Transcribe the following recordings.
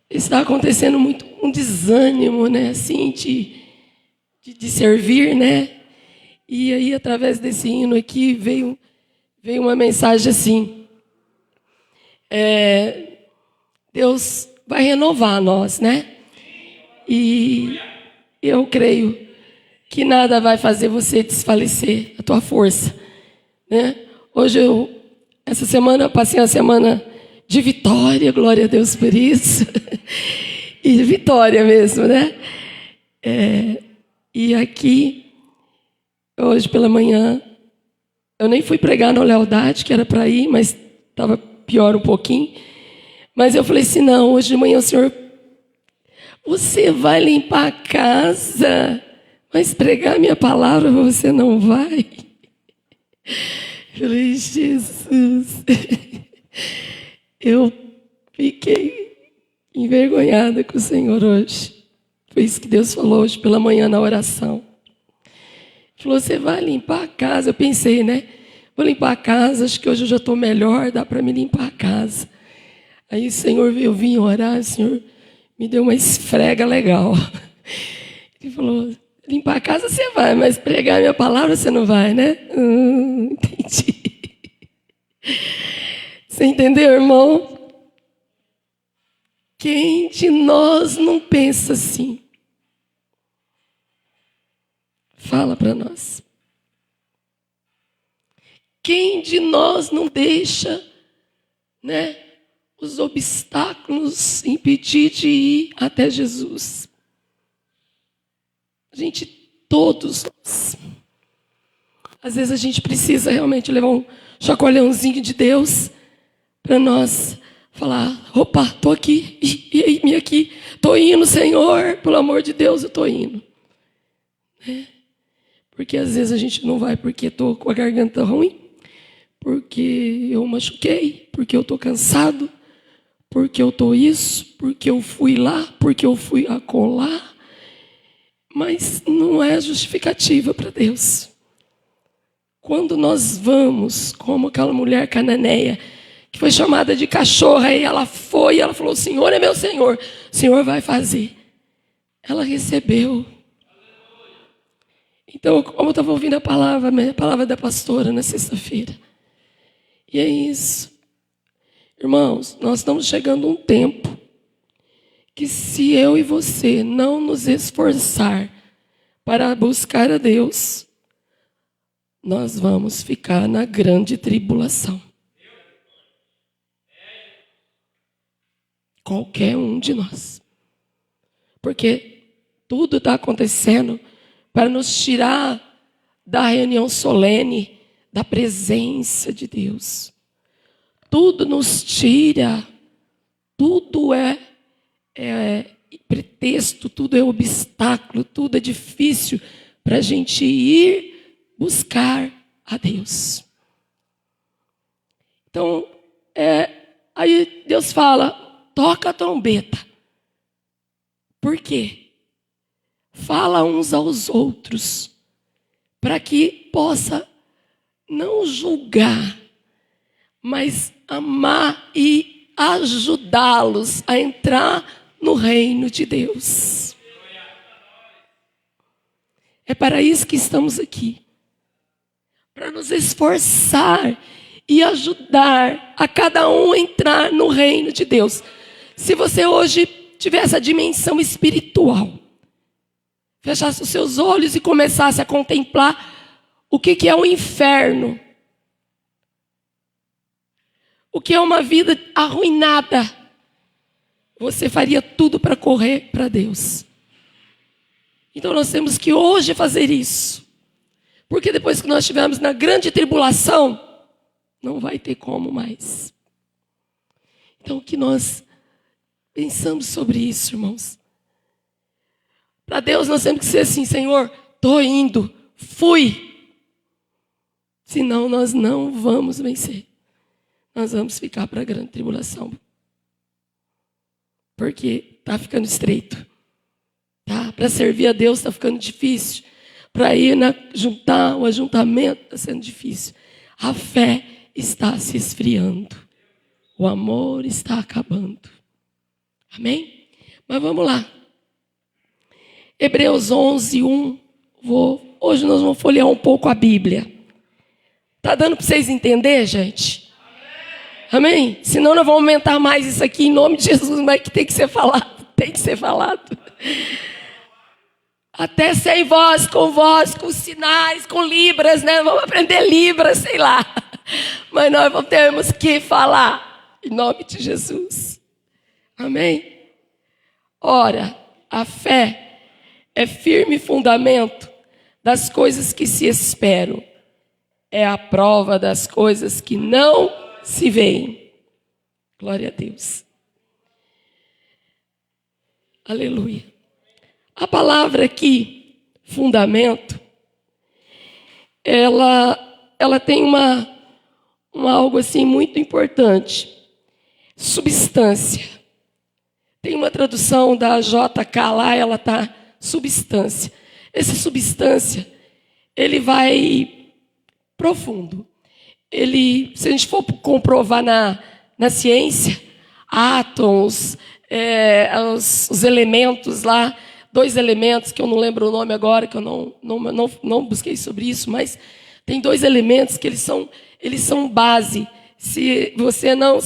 está acontecendo muito um desânimo, né, assim, de servir, né? E aí, através desse hino aqui, veio uma mensagem assim: Deus vai renovar nós, né? E eu creio que nada vai fazer você desfalecer a tua força, né? Hoje essa semana eu passei uma semana de vitória, glória a Deus por isso. E de vitória mesmo, né? E aqui, hoje pela manhã, eu nem fui pregar na Lealdade, que era para ir, mas estava pior um pouquinho. Mas eu falei assim, não, hoje de manhã o Senhor, você vai limpar a casa, mas pregar minha palavra você não vai. Eu falei, Jesus. Eu fiquei envergonhada com o Senhor hoje. Foi isso que Deus falou hoje pela manhã na oração. Ele falou, você vai limpar a casa. Eu pensei, né? Vou limpar a casa, acho que hoje eu já estou melhor, dá para me limpar a casa. Aí o Senhor, eu vim orar, o Senhor me deu uma esfrega legal. Ele falou, limpar a casa você vai, mas pregar a minha palavra você não vai, né? Entendi. Você entendeu, irmão? Quem de nós não pensa assim? Fala para nós. Quem de nós não deixa, né, os obstáculos impedir de ir até Jesus? A gente, todos nós. Às vezes a gente precisa realmente levar um chacoalhãozinho de Deus para nós falar, opa, estou aqui, e aí, me aqui, estou indo, Senhor, pelo amor de Deus, eu estou indo. Porque às vezes a gente não vai porque estou com a garganta ruim, porque eu machuquei, porque eu estou cansado, porque eu estou isso, porque eu fui lá, porque eu fui acolá. Mas não é justificativa para Deus. Quando nós vamos, como aquela mulher cananeia, que foi chamada de cachorra, e ela foi, ela falou, o Senhor é meu Senhor, o Senhor vai fazer. Ela recebeu. Então, como eu estava ouvindo a palavra da pastora na sexta-feira. E é isso. Irmãos, nós estamos chegando a um tempo que se eu e você não nos esforçar para buscar a Deus, nós vamos ficar na grande tribulação. Qualquer um de nós. Porque tudo está acontecendo para nos tirar da reunião solene, da presença de Deus. Tudo nos tira, tudo é pretexto, tudo é obstáculo, tudo é difícil para a gente ir buscar a Deus. Então, aí Deus fala, toca a trombeta. Por quê? Fala uns aos outros, para que possa não julgar, mas amar e ajudá-los a entrar no reino de Deus. É para isso que estamos aqui. Para nos esforçar e ajudar a cada um a entrar no reino de Deus. Se você hoje tiver essa dimensão espiritual, fechasse os seus olhos e começasse a contemplar o que é o inferno. O que é uma vida arruinada. Você faria tudo para correr para Deus. Então nós temos que hoje fazer isso. Porque depois que nós estivermos na grande tribulação, não vai ter como mais. Então o que nós pensamos sobre isso, irmãos? Para Deus nós temos que ser assim, Senhor, estou indo, fui. Senão nós não vamos vencer. Nós vamos ficar para a grande tribulação. Porque está ficando estreito. Tá? Para servir a Deus está ficando difícil. Para ir juntar o ajuntamento está sendo difícil. A fé está se esfriando. O amor está acabando. Amém? Mas vamos lá. Hebreus 11, 1. Hoje nós vamos folhear um pouco a Bíblia. Tá dando para vocês entenderem, gente? Amém? Senão nós vamos aumentar mais isso aqui em nome de Jesus, mas que tem que ser falado. Tem que ser falado. Até sem voz, com sinais, com libras, né? Vamos aprender libras, sei lá. Mas nós temos que falar em nome de Jesus. Amém? Ora, a fé é firme fundamento das coisas que se esperam. É a prova das coisas que não se veem. Glória a Deus. Aleluia. A palavra aqui, fundamento, ela tem algo assim muito importante. Substância. Tem uma tradução da JK lá, ela está substância. Essa substância, ele vai profundo. Se a gente for comprovar na ciência, átomos, os elementos lá, 2 elementos, que eu não lembro o nome agora, que eu não busquei sobre isso, mas tem 2 elementos que eles são base. Se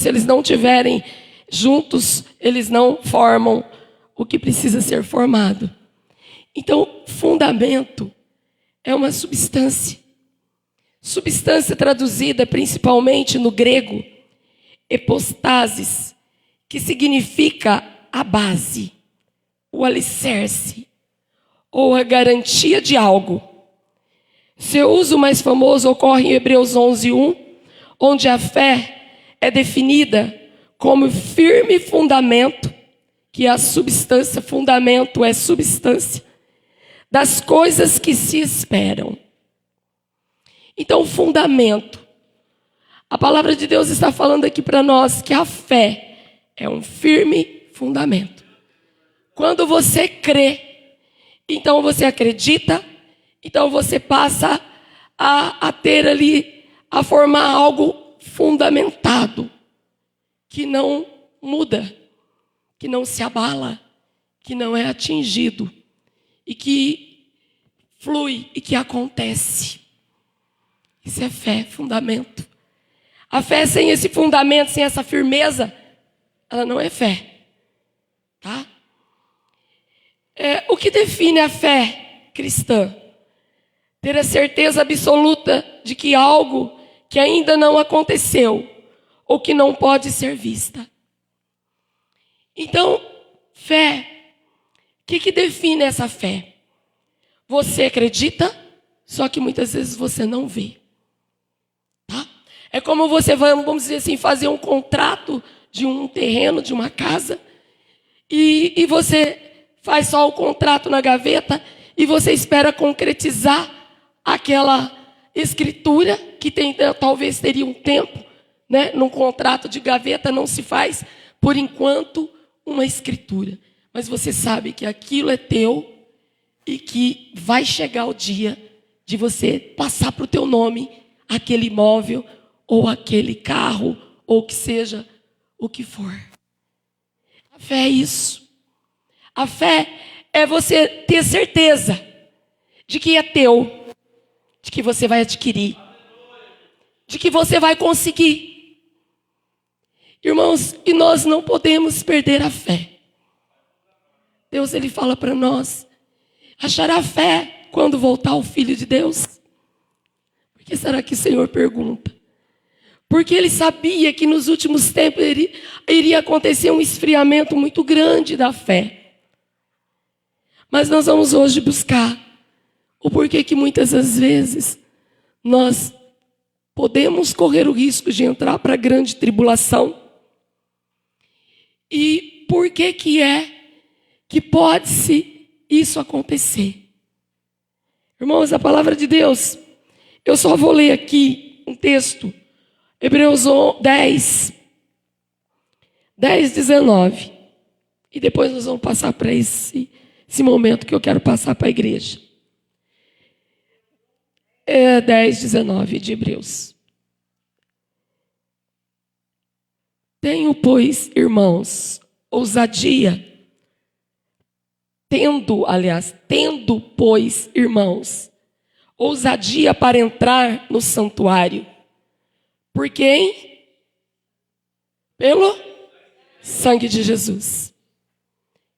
eles não tiverem juntos, eles não formam o que precisa ser formado. Então, fundamento é uma substância. Substância traduzida principalmente no grego, epostasis, que significa a base, o alicerce, ou a garantia de algo. Seu uso mais famoso ocorre em Hebreus 11, 1, onde a fé é definida como firme fundamento, que é a substância, fundamento é substância, das coisas que se esperam. Então, fundamento. A palavra de Deus está falando aqui para nós que a fé é um firme fundamento. Quando você crê, então você acredita, então você passa a ter ali, a formar algo fundamentado, que não muda, que não se abala, que não é atingido, e que flui e que acontece. Isso é fé, fundamento. A fé sem esse fundamento, sem essa firmeza, ela não é fé. Tá? O que define a fé cristã? Ter a certeza absoluta de que algo que ainda não aconteceu, ou que não pode ser vista. Então, fé, o que define essa fé? Você acredita, só que muitas vezes você não vê. Tá? É como você vai, vamos dizer assim, fazer um contrato de um terreno, de uma casa, e você faz só o contrato na gaveta e você espera concretizar aquela escritura que talvez teria um tempo, né? Num contrato de gaveta não se faz, por enquanto, uma escritura. Mas você sabe que aquilo é teu e que vai chegar o dia de você passar para o teu nome aquele imóvel ou aquele carro ou que seja o que for. A fé é isso. A fé é você ter certeza de que é teu, de que você vai adquirir, de que você vai conseguir. Irmãos, e nós não podemos perder a fé. Deus, ele fala para nós, achará fé quando voltar o Filho de Deus? Por que será que o Senhor pergunta? Porque ele sabia que nos últimos tempos iria acontecer um esfriamento muito grande da fé. Mas nós vamos hoje buscar o porquê que muitas das vezes nós podemos correr o risco de entrar para a grande tribulação. E por que é que pode-se isso acontecer? Irmãos, a palavra de Deus, eu só vou ler aqui um texto, Hebreus 10, 19. E depois nós vamos passar para esse momento que eu quero passar para a igreja. 10, 19 de Hebreus. Tenho, pois, irmãos, ousadia. Tendo, pois, irmãos, ousadia para entrar no santuário. Por quem? Pelo sangue de Jesus.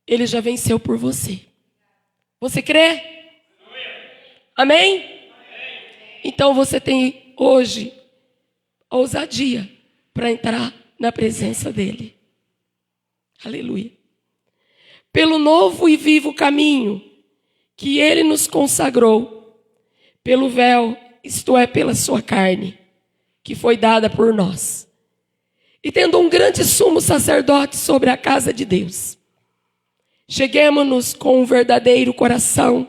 Ele já venceu por você. Você crê? Amém? Então você tem hoje ousadia para entrar na presença dele. Aleluia. Pelo novo e vivo caminho que ele nos consagrou, pelo véu, isto é, pela sua carne, que foi dada por nós. E tendo um grande sumo sacerdote sobre a casa de Deus, cheguemo-nos com um verdadeiro coração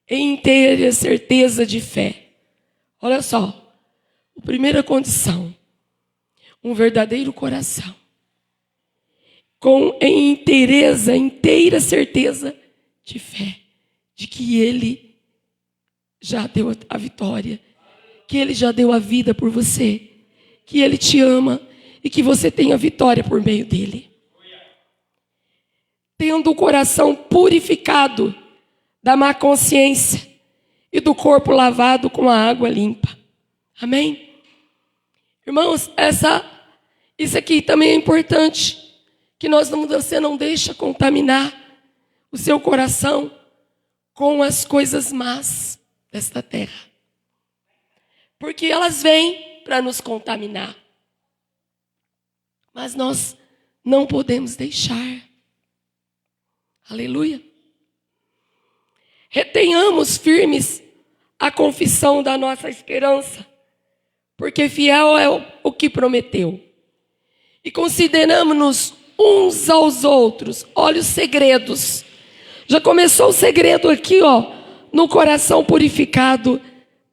e inteira certeza de fé. Olha só, a primeira condição, um verdadeiro coração. Em inteira certeza de fé, de que ele já deu a vitória, que ele já deu a vida por você, que ele te ama e que você tem a vitória por meio dele. Tendo o coração purificado da má consciência e do corpo lavado com a água limpa. Amém? Irmãos, isso aqui também é importante. Que você não deixa contaminar o seu coração com as coisas más desta terra. Porque elas vêm para nos contaminar. Mas nós não podemos deixar. Aleluia. Retenhamos firmes a confissão da nossa esperança, porque fiel é o que prometeu. E consideramos-nos uns aos outros. Olha os segredos. Já começou o segredo aqui, no coração purificado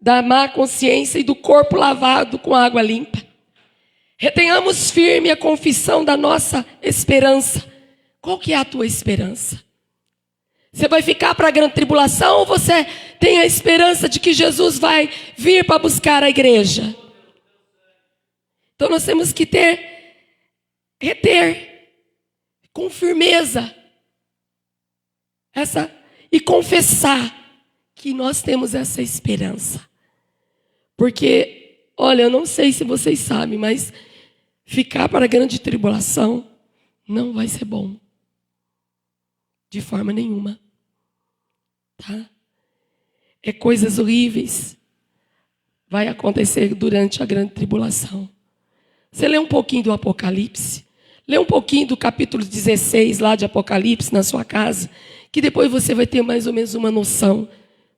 da má consciência e do corpo lavado com água limpa. Retenhamos firme a confissão da nossa esperança. Qual que é a tua esperança? Você vai ficar para a grande tribulação ou você tem a esperança de que Jesus vai vir para buscar a igreja? Então nós temos que reter com firmeza e confessar que nós temos essa esperança. Porque, olha, eu não sei se vocês sabem, mas ficar para a grande tribulação não vai ser bom. De forma nenhuma. Tá? É coisas horríveis. Vai acontecer durante a grande tribulação. Você lê um pouquinho do Apocalipse. Lê um pouquinho do capítulo 16 lá de Apocalipse na sua casa, que depois você vai ter mais ou menos uma noção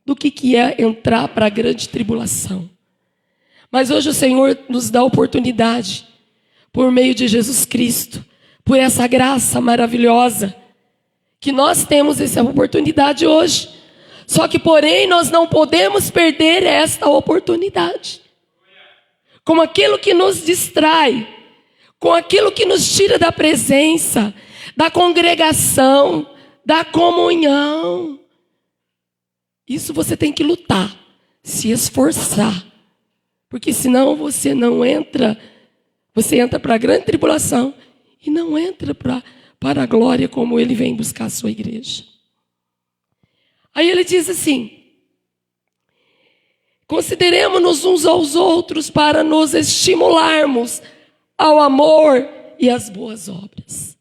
do que é entrar para a grande tribulação. Mas hoje o Senhor nos dá a oportunidade, por meio de Jesus Cristo, por essa graça maravilhosa, que nós temos essa oportunidade hoje. Só que, porém, nós não podemos perder esta oportunidade. Com aquilo que nos distrai, com aquilo que nos tira da presença, da congregação, da comunhão. Isso você tem que lutar, se esforçar. Porque senão você não entra, você entra para a grande tribulação e não entra para a glória como ele vem buscar a sua igreja. Aí ele diz assim: consideremos-nos uns aos outros para nos estimularmos ao amor e às boas obras.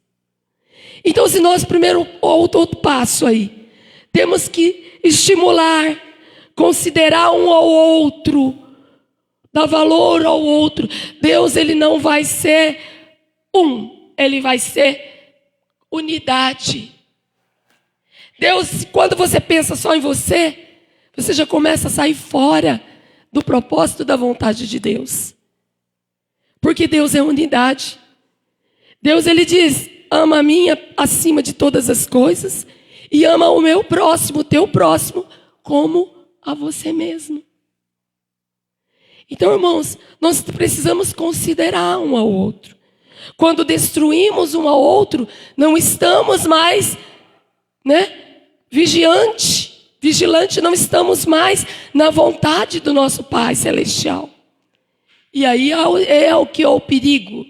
Então, se nós primeiro, outro passo aí, temos que estimular, considerar um ao outro, dar valor ao outro. Deus, ele não vai ser ele vai ser unidade. Deus, quando você pensa só em você, você já começa a sair fora do propósito da vontade de Deus. Porque Deus é unidade. Deus, ele diz: ama a mim acima de todas as coisas e ama o meu próximo, o teu próximo, como a você mesmo. Então, irmãos, nós precisamos considerar um ao outro. Quando destruímos um ao outro, não estamos mais, vigilante, não estamos mais na vontade do nosso Pai Celestial. E aí é o que é o perigo.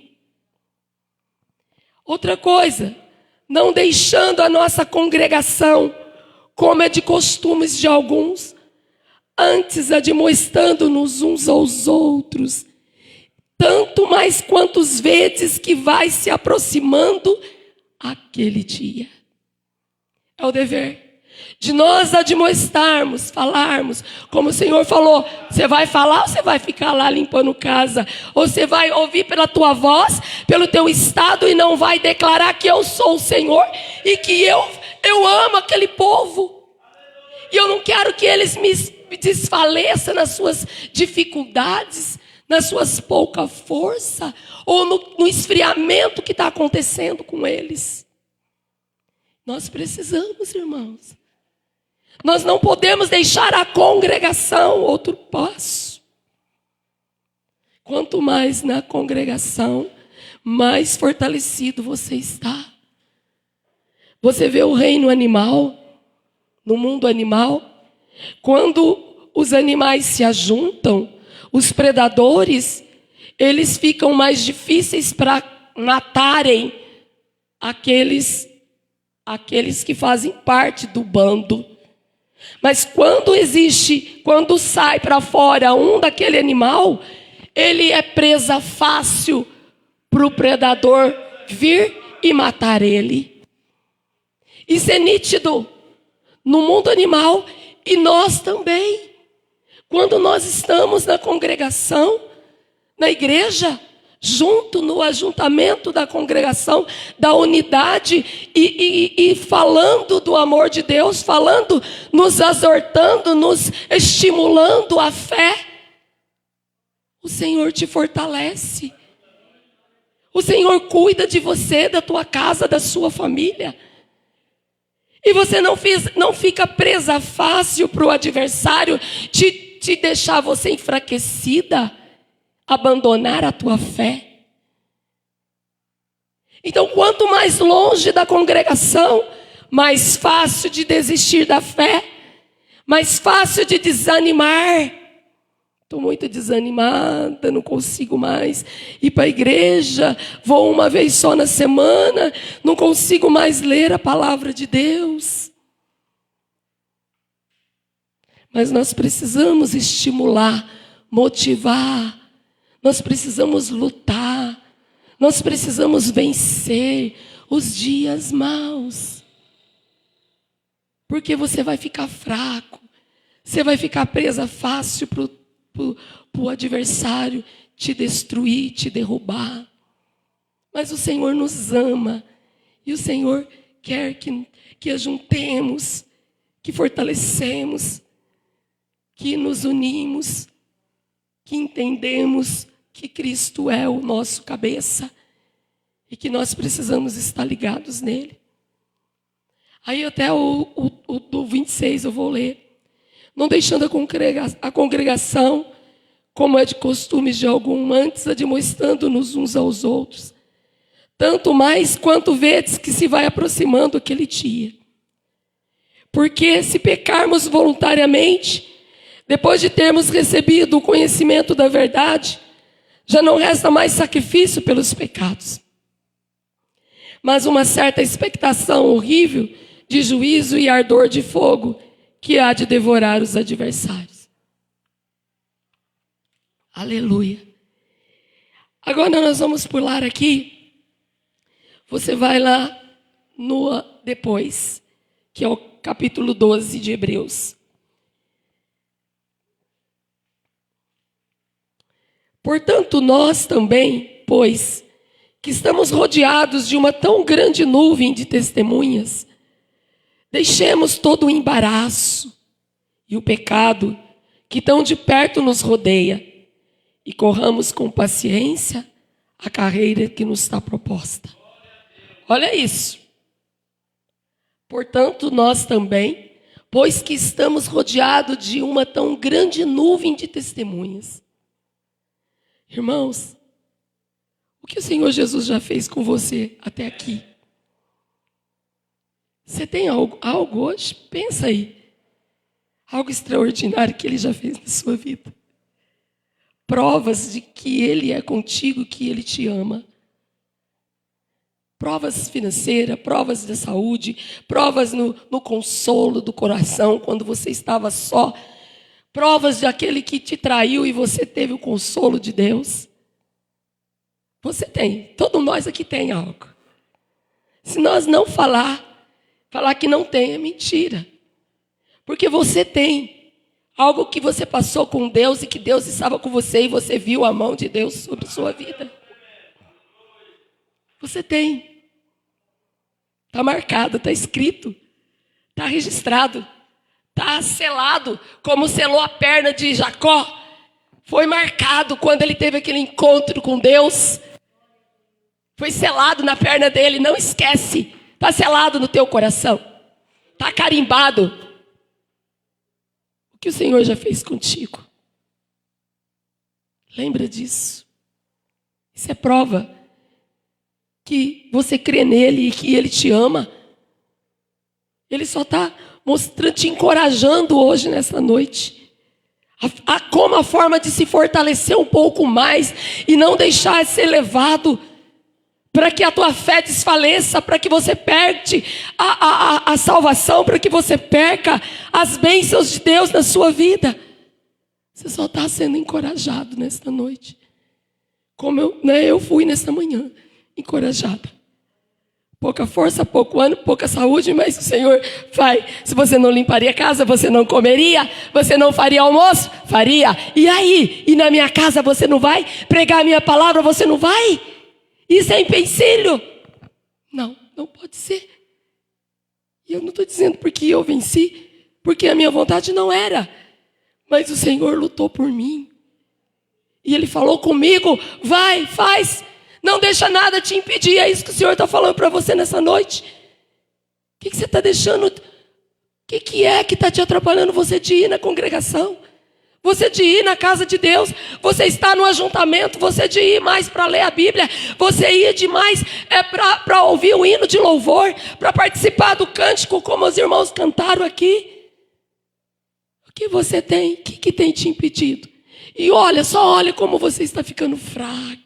Outra coisa, não deixando a nossa congregação, como é de costumes de alguns, antes admoestando-nos uns aos outros, tanto mais quantos vezes que vai se aproximando aquele dia. É o dever de nós admoestarmos, falarmos, como o Senhor falou, você vai falar ou você vai ficar lá limpando casa? Ou você vai ouvir pela tua voz, pelo teu estado e não vai declarar que eu sou o Senhor e que eu amo aquele povo? E eu não quero que eles me desfaleçam nas suas dificuldades, nas suas pouca força, ou no esfriamento que está acontecendo com eles. Nós precisamos, irmãos. Nós não podemos deixar a congregação outro passo. Quanto mais na congregação, mais fortalecido você está. Você vê o reino animal, no mundo animal, quando os animais se ajuntam, os predadores, eles ficam mais difíceis para matarem aqueles que fazem parte do bando. Mas quando sai para fora um daquele animal, ele é presa fácil para o predador vir e matar ele. Isso é nítido no mundo animal e nós também. Quando nós estamos na congregação, na igreja, junto no ajuntamento da congregação, da unidade e falando do amor de Deus, falando, nos exortando, nos estimulando a fé, o Senhor te fortalece. O Senhor cuida de você, da tua casa, da sua família. E você não fica presa fácil para o adversário te deixar você enfraquecida, abandonar a tua fé. Então, quanto mais longe da congregação, mais fácil de desistir da fé, mais fácil de desanimar. Estou muito desanimada, não consigo mais ir para a igreja, vou uma vez só na semana, não consigo mais ler a palavra de Deus. Mas nós precisamos estimular, motivar, nós precisamos lutar, nós precisamos vencer os dias maus. Porque você vai ficar fraco, você vai ficar presa fácil para o adversário te destruir, te derrubar. Mas o Senhor nos ama e o Senhor quer que ajuntemos, que fortalecemos, que nos unimos, que entendemos que Cristo é o nosso cabeça e que nós precisamos estar ligados nele. Aí até o do 26 eu vou ler. Não deixando a congregação, como é de costumes de algum, antes admoestando-nos uns aos outros. Tanto mais quanto vedes que se vai aproximando aquele dia. Porque se pecarmos voluntariamente, depois de termos recebido o conhecimento da verdade, já não resta mais sacrifício pelos pecados, mas uma certa expectação horrível de juízo e ardor de fogo que há de devorar os adversários. Aleluia. Agora nós vamos pular aqui. Você vai lá no depois, que é o capítulo 12 de Hebreus. Portanto, nós também, pois, que estamos rodeados de uma tão grande nuvem de testemunhas, deixemos todo o embaraço e o pecado que tão de perto nos rodeia e corramos com paciência a carreira que nos está proposta. Olha isso. Portanto, nós também, pois que estamos rodeados de uma tão grande nuvem de testemunhas. Irmãos, o que o Senhor Jesus já fez com você até aqui? Você tem algo hoje? Pensa aí. Algo extraordinário que Ele já fez na sua vida. Provas de que Ele é contigo, que Ele te ama. Provas financeiras, provas da saúde, provas no consolo do coração, quando você estava só. Provas de aquele que te traiu e você teve o consolo de Deus. Você tem, todos nós aqui tem algo. Se nós não falar que não tem é mentira. Porque você tem algo que você passou com Deus e que Deus estava com você e você viu a mão de Deus sobre a sua vida. Você tem. Está marcado, está escrito, está registrado, está selado, como selou a perna de Jacó. Foi marcado quando ele teve aquele encontro com Deus. Foi selado na perna dele, não esquece. Está selado no teu coração. Está carimbado. O que o Senhor já fez contigo. Lembra disso. Isso é prova que você crê nele e que ele te ama. Ele só está mostrando, te encorajando hoje, nessa noite. Como a forma de se fortalecer um pouco mais e não deixar ser levado para que a tua fé desfaleça, para que você perde a salvação, para que você perca as bênçãos de Deus na sua vida. Você só está sendo encorajado nesta noite. Como eu fui nesta manhã, encorajada. Pouca força, pouco ânimo, pouca saúde, mas o Senhor vai. Se você não limparia a casa, você não comeria, você não faria almoço, faria. E aí? E na minha casa você não vai? Pregar a minha palavra, você não vai? Isso é empecilho? Não, não pode ser. E eu não estou dizendo porque eu venci, porque a minha vontade não era. Mas o Senhor lutou por mim. E Ele falou comigo, vai, faz. Não deixa nada te impedir. É isso que o Senhor está falando para você nessa noite. O que você está deixando? O que é que está te atrapalhando você de ir na congregação? Você de ir na casa de Deus? Você está no ajuntamento? Você de ir mais para ler a Bíblia? Você ir demais para ouvir o hino de louvor? Para participar do cântico como os irmãos cantaram aqui? O que você tem? O que tem te impedido? E olha, só olha como você está ficando fraca.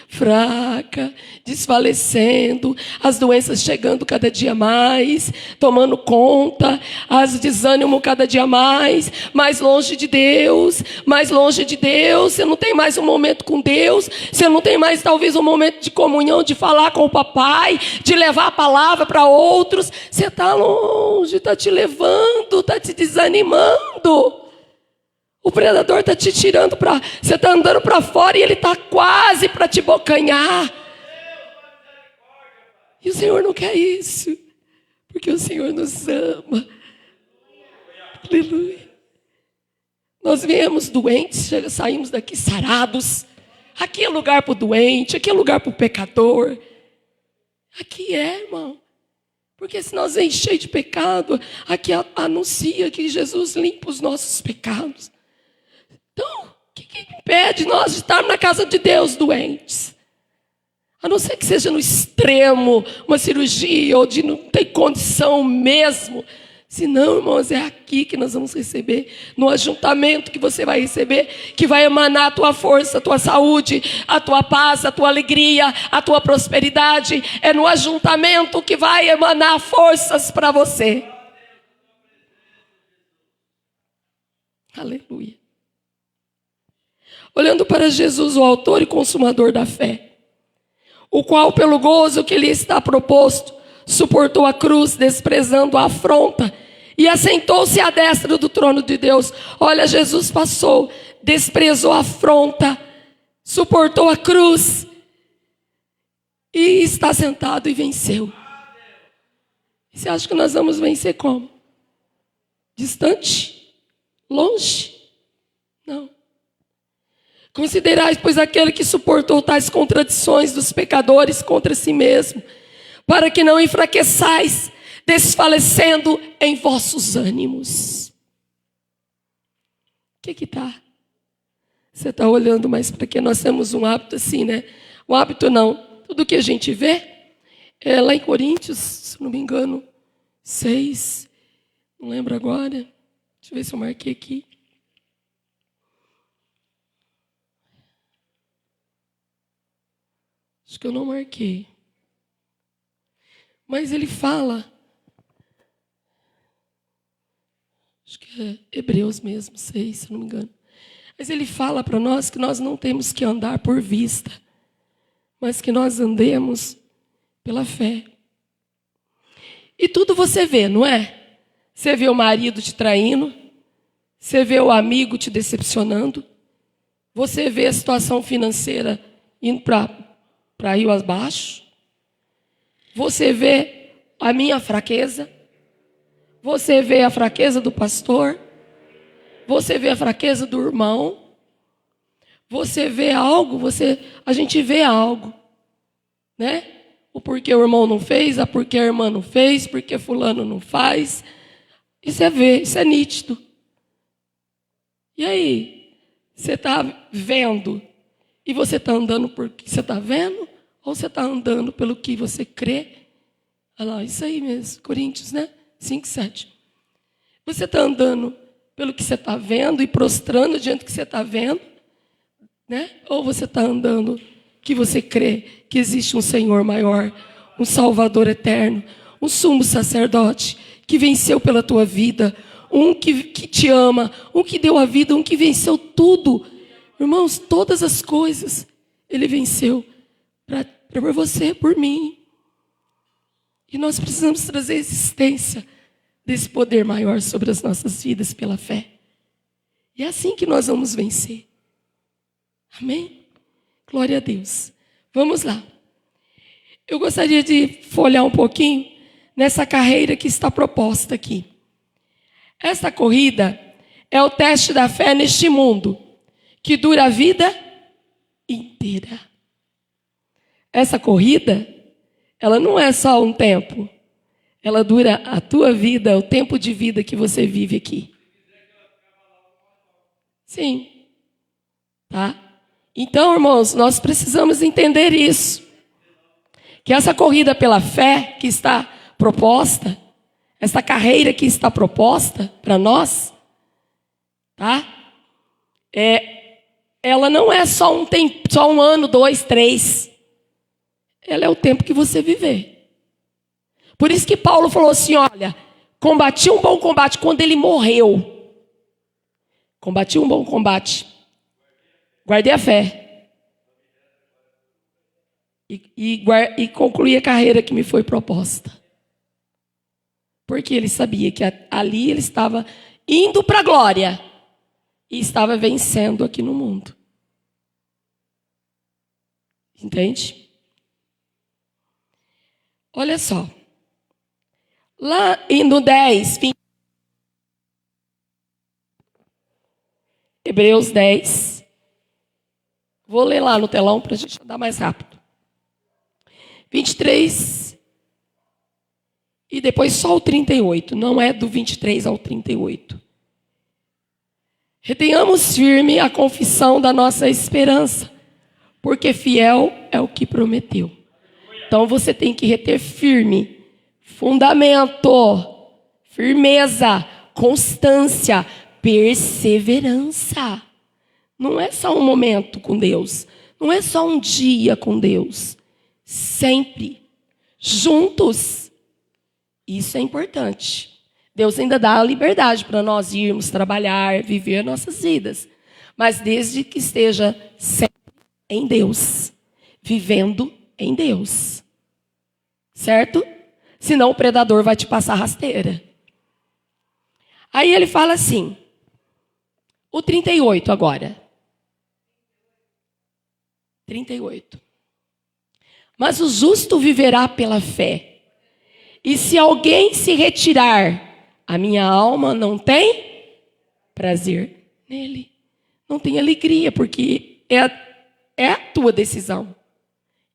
Fraca, desfalecendo, as doenças chegando cada dia mais, tomando conta, as desânimo cada dia mais longe de Deus, você não tem mais um momento com Deus, você não tem mais talvez um momento de comunhão, de falar com o papai, de levar a palavra para outros, você está longe, está te levando, está te desanimando. O predador está te tirando para... Você está andando para fora e ele está quase para te bocanhar. E o Senhor não quer isso. Porque o Senhor nos ama. Aleluia. Nós viemos doentes, saímos daqui sarados. Aqui é lugar para o doente, aqui é lugar para o pecador. Aqui é, irmão. Porque se nós vem cheio de pecado, aqui anuncia que Jesus limpa os nossos pecados. Então, o que impede nós de estarmos na casa de Deus doentes? A não ser que seja no extremo, uma cirurgia, ou de não ter condição mesmo. Se não, irmãos, é aqui que nós vamos receber, no ajuntamento que você vai receber, que vai emanar a tua força, a tua saúde, a tua paz, a tua alegria, a tua prosperidade. É no ajuntamento que vai emanar forças para você. Aleluia. Olhando para Jesus, o autor e consumador da fé, o qual, pelo gozo que lhe está proposto, suportou a cruz, desprezando a afronta, e assentou-se à destra do trono de Deus. Olha, Jesus passou, desprezou a afronta, suportou a cruz, e está sentado e venceu. E você acha que nós vamos vencer como? Distante? Longe? Não. Considerai, pois, aquele que suportou tais contradições dos pecadores contra si mesmo, para que não enfraqueçais, desfalecendo em vossos ânimos. O que está? Você está olhando, mas para que nós temos um hábito assim, né? O hábito não. Tudo que a gente vê, lá em Coríntios, se não me engano, 6, não lembro agora. Deixa eu ver se eu marquei aqui. Acho que eu não marquei. Mas ele fala, acho que é Hebreus mesmo, 6, se não me engano. Mas ele fala para nós que nós não temos que andar por vista, mas que nós andemos pela fé. E tudo você vê, não é? Você vê o marido te traindo, você vê o amigo te decepcionando, você vê a situação financeira indo para rio abaixo, você vê a minha fraqueza, você vê a fraqueza do pastor, você vê a fraqueza do irmão, você vê algo, a gente vê algo, né? O porquê o irmão não fez, a porquê a irmã não fez, porque fulano não faz. Isso é ver, isso é nítido. E aí, você está vendo e você está andando por que você está vendo? Ou você está andando pelo que você crê? Olha lá, isso aí mesmo, Coríntios, né? 5:7. Você está andando pelo que você está vendo e prostrando diante do que você está vendo, né? Ou você está andando que você crê que existe um Senhor maior, um Salvador eterno, um sumo sacerdote que venceu pela tua vida, um que te ama, um que deu a vida, um que venceu tudo. Irmãos, todas as coisas ele venceu por você, por mim. E nós precisamos trazer a existência desse poder maior sobre as nossas vidas pela fé. E é assim que nós vamos vencer. Amém? Glória a Deus. Vamos lá. Eu gostaria de folhear um pouquinho nessa carreira que está proposta aqui. Essa corrida é o teste da fé neste mundo, que dura a vida inteira. Essa corrida, ela não é só um tempo. Ela dura a tua vida, o tempo de vida que você vive aqui. Sim. Tá? Então, irmãos, nós precisamos entender isso. Que essa corrida pela fé que está proposta, essa carreira que está proposta para nós, tá? Ela não é só um ano, 2, 3. Ela é o tempo que você viver. Por isso que Paulo falou assim, olha, combati um bom combate quando ele morreu. Combati um bom combate. Guardei a fé. E concluí a carreira que me foi proposta. Porque ele sabia que ali ele estava indo para a glória. E estava vencendo aqui no mundo. Entende? Olha só. Lá no 10, Hebreus 10. Vou ler lá no telão para a gente andar mais rápido. 23 e depois só o 38. Não é do 23 ao 38. Retenhamos firme a confissão da nossa esperança, porque fiel é o que prometeu. Então você tem que reter firme, fundamento, firmeza, constância, perseverança. Não é só um momento com Deus. Não é só um dia com Deus. Sempre. Juntos. Isso é importante. Deus ainda dá a liberdade para nós irmos trabalhar, viver nossas vidas. Mas desde que esteja sempre em Deus. Vivendo em Deus. Certo? Senão o predador vai te passar rasteira. Aí ele fala assim. O 38 agora. 38. Mas o justo viverá pela fé. E se alguém se retirar, a minha alma não tem prazer nele. Não tem alegria, porque é a tua decisão.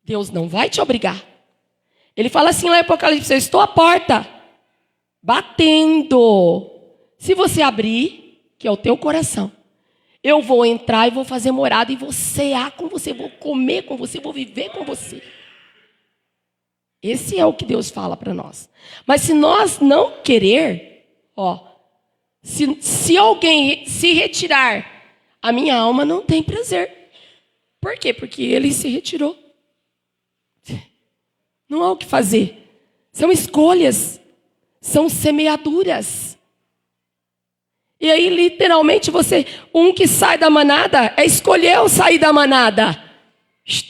Deus não vai te obrigar. Ele fala assim lá em Apocalipse, eu estou à porta, batendo. Se você abrir, que é o teu coração, eu vou entrar e vou fazer morada e vou cear com você, vou comer com você, vou viver com você. Esse é o que Deus fala para nós. Mas se nós não querer, se alguém se retirar, a minha alma não tem prazer. Por quê? Porque ele se retirou. há o que fazer. São escolhas, são semeaduras. E aí, literalmente, um que sai da manada, escolheu sair da manada.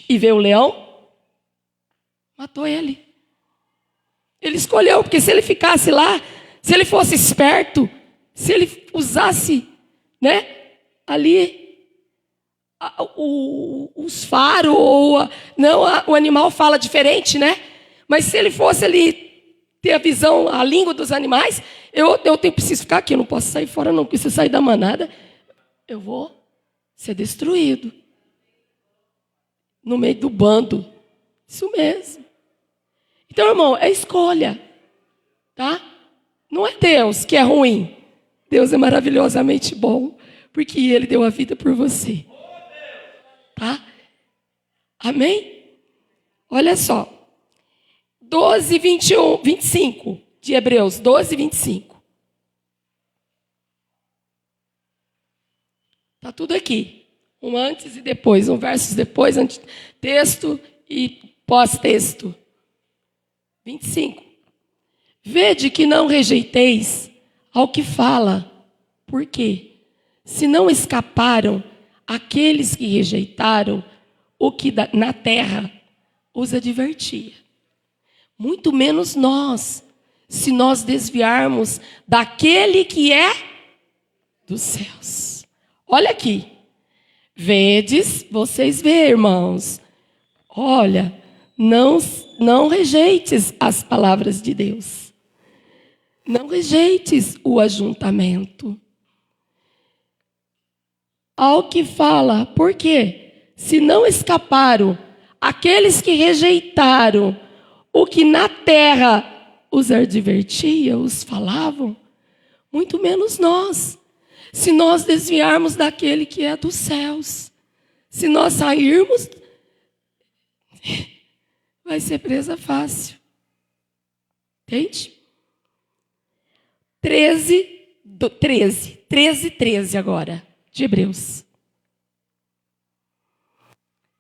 E vê o leão, matou ele. Ele escolheu, porque se ele ficasse lá, se ele fosse esperto, se ele usasse, né, ali os faros, o animal fala diferente, né? Mas se ele fosse ali ter a visão, a língua dos animais, eu preciso ficar aqui, eu não posso sair fora não, porque se eu sair da manada, eu vou ser destruído. No meio do bando. Isso mesmo. Então, irmão, é escolha. Tá? Não é Deus que é ruim. Deus é maravilhosamente bom, porque Ele deu a vida por você. Tá? Amém? Olha só. 12, 21, 25 de Hebreus. 12, 25. Está tudo aqui. Um antes e depois. Um verso depois, texto e pós-texto. 25. Vede que não rejeiteis ao que fala. Por quê? Se não escaparam aqueles que rejeitaram o que na terra os advertia. Muito menos nós, se nós desviarmos daquele que é dos céus. Olha aqui. Vedes, vocês vê, irmãos. Olha, não rejeites as palavras de Deus. Não rejeites o ajuntamento. Ao que fala, por quê? Se não escaparam aqueles que rejeitaram o que na terra os advertia, os falavam, muito menos nós. Se nós desviarmos daquele que é dos céus, se nós sairmos, vai ser presa fácil. Entende? 13 agora, de Hebreus.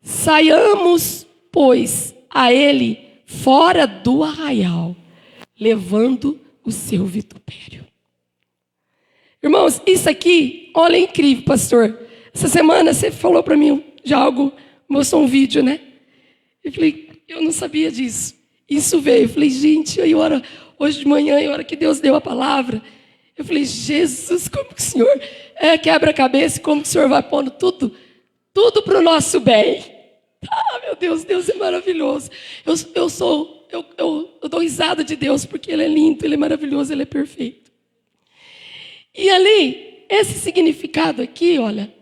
Saiamos, pois, a ele fora do arraial, levando o seu vitupério. Irmãos, isso aqui, olha, é incrível, pastor. Essa semana você falou para mim de algo, mostrou um vídeo, né? Eu falei, eu não sabia disso. Isso veio. Eu falei, gente, hoje de manhã, a hora que Deus deu a palavra, eu falei, Jesus, como que o Senhor quebra a cabeça, como que o Senhor vai pondo tudo para o nosso bem. Ah, meu Deus, Deus é maravilhoso. Eu dou risada de Deus, porque Ele é lindo, Ele é maravilhoso, Ele é perfeito. E ali, esse significado aqui, olha,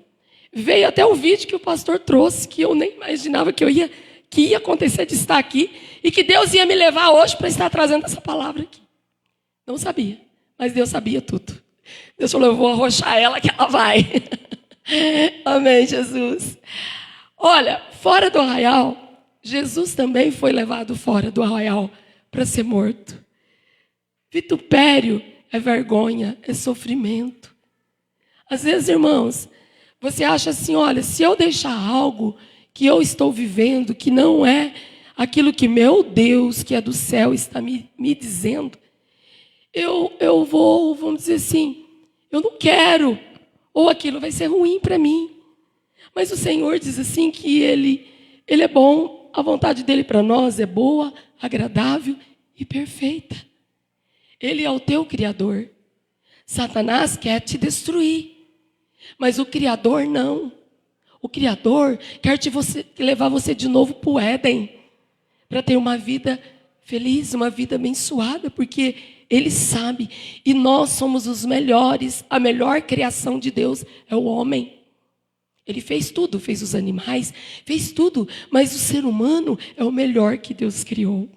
veio até o vídeo que o pastor trouxe, que eu nem imaginava que ia acontecer de estar aqui, e que Deus ia me levar hoje para estar trazendo essa palavra aqui. Não sabia, mas Deus sabia tudo. Deus falou, eu vou arrochar ela que ela vai. Amém, Jesus. Olha, fora do arraial, Jesus também foi levado fora do arraial para ser morto. Vitupério é vergonha, é sofrimento. Às vezes, irmãos, você acha assim, olha, se eu deixar algo que eu estou vivendo, que não é aquilo que meu Deus, que é do céu, está me dizendo, eu vou, vamos dizer assim, eu não quero, ou aquilo vai ser ruim para mim. Mas o Senhor diz assim que Ele é bom, a vontade dEle para nós é boa, agradável e perfeita. Ele é o teu Criador. Satanás quer te destruir, mas o Criador não. O Criador quer levar você de novo para o Éden, para ter uma vida feliz, uma vida abençoada, porque Ele sabe, e nós somos os melhores, a melhor criação de Deus é o homem. Ele fez tudo, fez os animais, fez tudo, mas o ser humano é o melhor que Deus criou.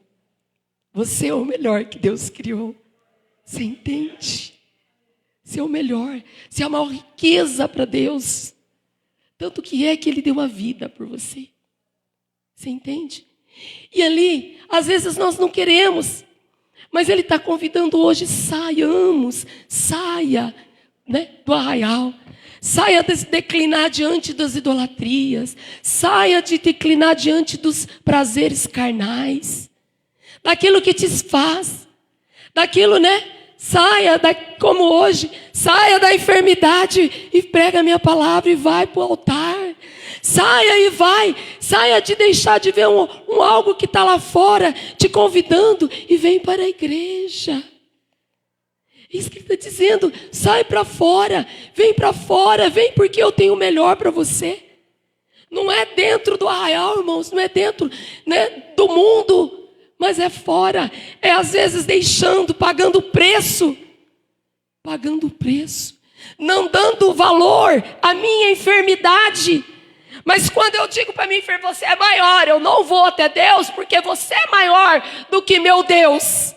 Você é o melhor que Deus criou. Você entende? Você é o melhor, você é a maior riqueza para Deus. Tanto que Ele deu a vida por você. Você entende? E ali, às vezes nós não queremos, mas Ele está convidando hoje, saia, né, do arraial. Saia de declinar diante das idolatrias. Saia de declinar diante dos prazeres carnais. daquilo que te faz, daquilo, né? Como hoje, saia da enfermidade e prega a minha palavra e vai para o altar. Saia e vai, saia de deixar de ver algo que está lá fora, te convidando e vem para a igreja. Isso que ele está dizendo, sai para fora, vem porque eu tenho o melhor para você. Não é dentro do arraial, irmãos, não é dentro, né, do mundo, mas é fora. É às vezes pagando o preço, não dando valor à minha enfermidade. Mas quando eu digo para mim, você é maior, eu não vou até Deus, porque você é maior do que meu Deus.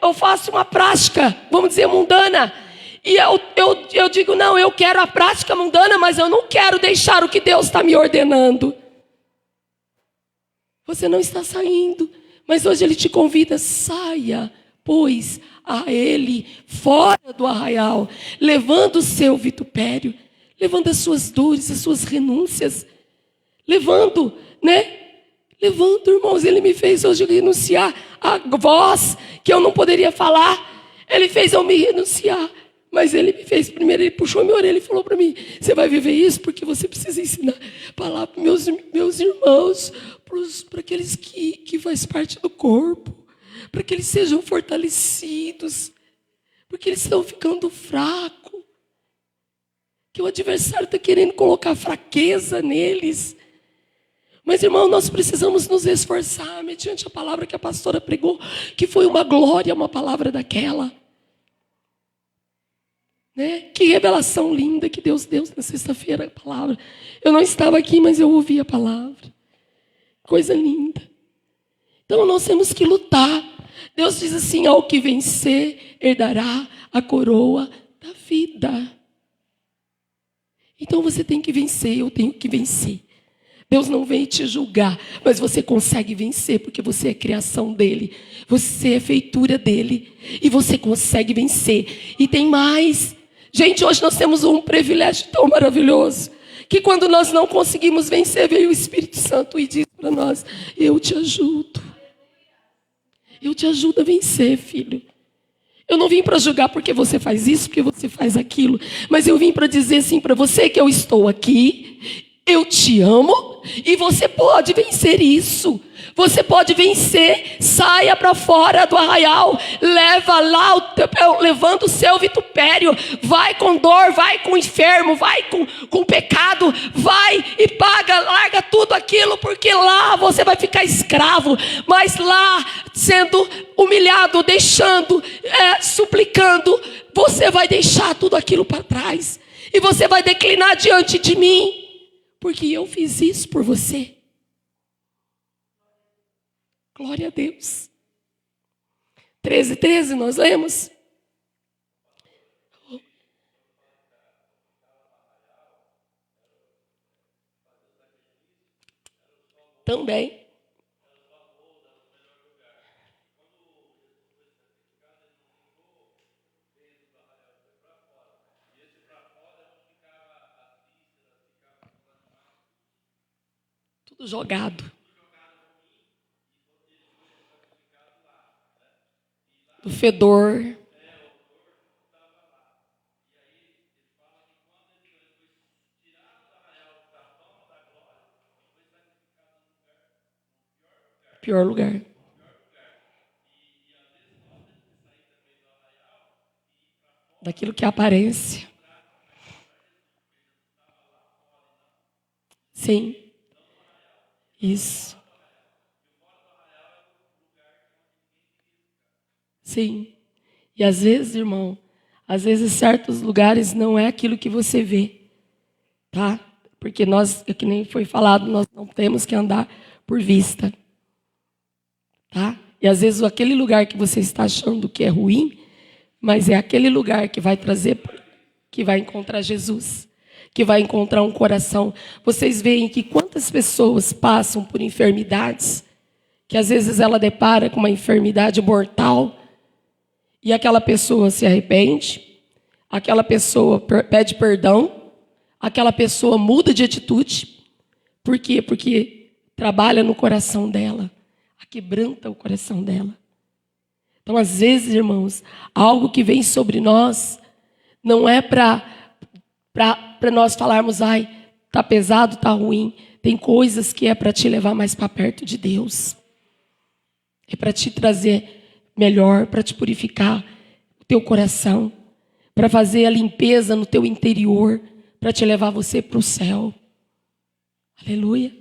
Eu faço uma prática, vamos dizer, mundana. E eu digo, não, eu quero a prática mundana, mas eu não quero deixar o que Deus está me ordenando. Você não está saindo, mas hoje Ele te convida, saia, pois, a Ele, fora do arraial, levando o seu vitupério, levando as suas dores, as suas renúncias, levando, irmãos, Ele me fez hoje renunciar a voz que eu não poderia falar. Ele fez eu me renunciar, mas Ele me fez primeiro, Ele puxou minha orelha e falou para mim, você vai viver isso porque você precisa ensinar a palavra para meus irmãos, para aqueles que faz parte do corpo, para que eles sejam fortalecidos, porque eles estão ficando fracos, que o adversário está querendo colocar fraqueza neles. Mas, irmão, nós precisamos nos esforçar mediante a palavra que a pastora pregou, que foi uma glória, uma palavra daquela. Que revelação linda que Deus deu na sexta-feira, a palavra. Eu não estava aqui, mas eu ouvi a palavra. Coisa linda. Então, nós temos que lutar. Deus diz assim, ao que vencer, herdará a coroa da vida. Então, você tem que vencer, eu tenho que vencer. Deus não vem te julgar, mas você consegue vencer, porque você é criação dele. Você é feitura dele. E você consegue vencer. E tem mais. Gente, hoje nós temos um privilégio tão maravilhoso, que quando nós não conseguimos vencer, veio o Espírito Santo e diz para nós, eu te ajudo. Eu te ajudo a vencer, filho. Eu não vim para julgar porque você faz isso, porque você faz aquilo. Mas eu vim para dizer assim para você que eu estou aqui, eu te amo e você pode vencer isso. Você pode vencer, saia para fora do arraial, leva lá, levando o seu vitupério, vai com dor, vai com enfermo, vai com pecado, vai e paga, larga tudo aquilo, porque lá você vai ficar escravo, mas lá, sendo humilhado, deixando, suplicando, você vai deixar tudo aquilo para trás, e você vai declinar diante de mim, porque eu fiz isso por você. Glória a Deus. 13:13 nós lemos. Também. Tudo jogado. Do fedor. Pior lugar. Daquilo que é aparência. Sim. Isso. Sim. E às vezes, irmão, certos lugares não é aquilo que você vê, tá? Porque nós, que nem foi falado, nós não temos que andar por vista, tá? E às vezes aquele lugar que você está achando que é ruim, mas é aquele lugar que vai trazer, que vai encontrar Jesus, que vai encontrar um coração. Vocês veem que quantas pessoas passam por enfermidades, que às vezes ela depara com uma enfermidade mortal, e aquela pessoa se arrepende, aquela pessoa pede perdão, aquela pessoa muda de atitude. Por quê? Porque trabalha no coração dela, aquebranta o coração dela. Então, às vezes, irmãos, algo que vem sobre nós não é para nós falarmos, ai, tá pesado, tá ruim. Tem coisas que é para te levar mais para perto de Deus. É para te trazer melhor, para te purificar o teu coração, para fazer a limpeza no teu interior, para te levar você para o céu. Aleluia.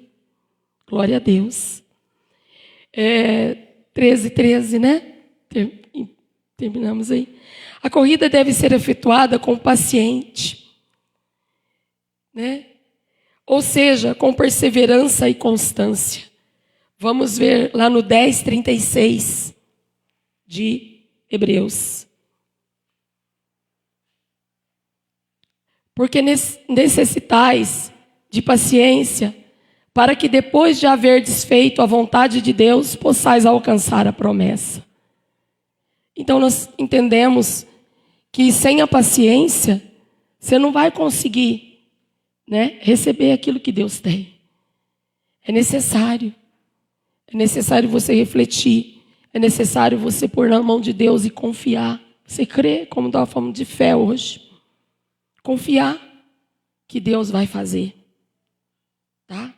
Glória a Deus. 13, né? Terminamos aí. A corrida deve ser efetuada com paciente, né? Ou seja, com perseverança e constância. Vamos ver lá no 10:36 de Hebreus. Porque necessitais de paciência, para que depois de haverdes feito a vontade de Deus, possais alcançar a promessa. Então nós entendemos que sem a paciência, você não vai conseguir, né, receber aquilo que Deus tem. É necessário você refletir, é necessário você pôr na mão de Deus e confiar. Você crê, como estava falando de fé hoje. Confiar que Deus vai fazer. Tá?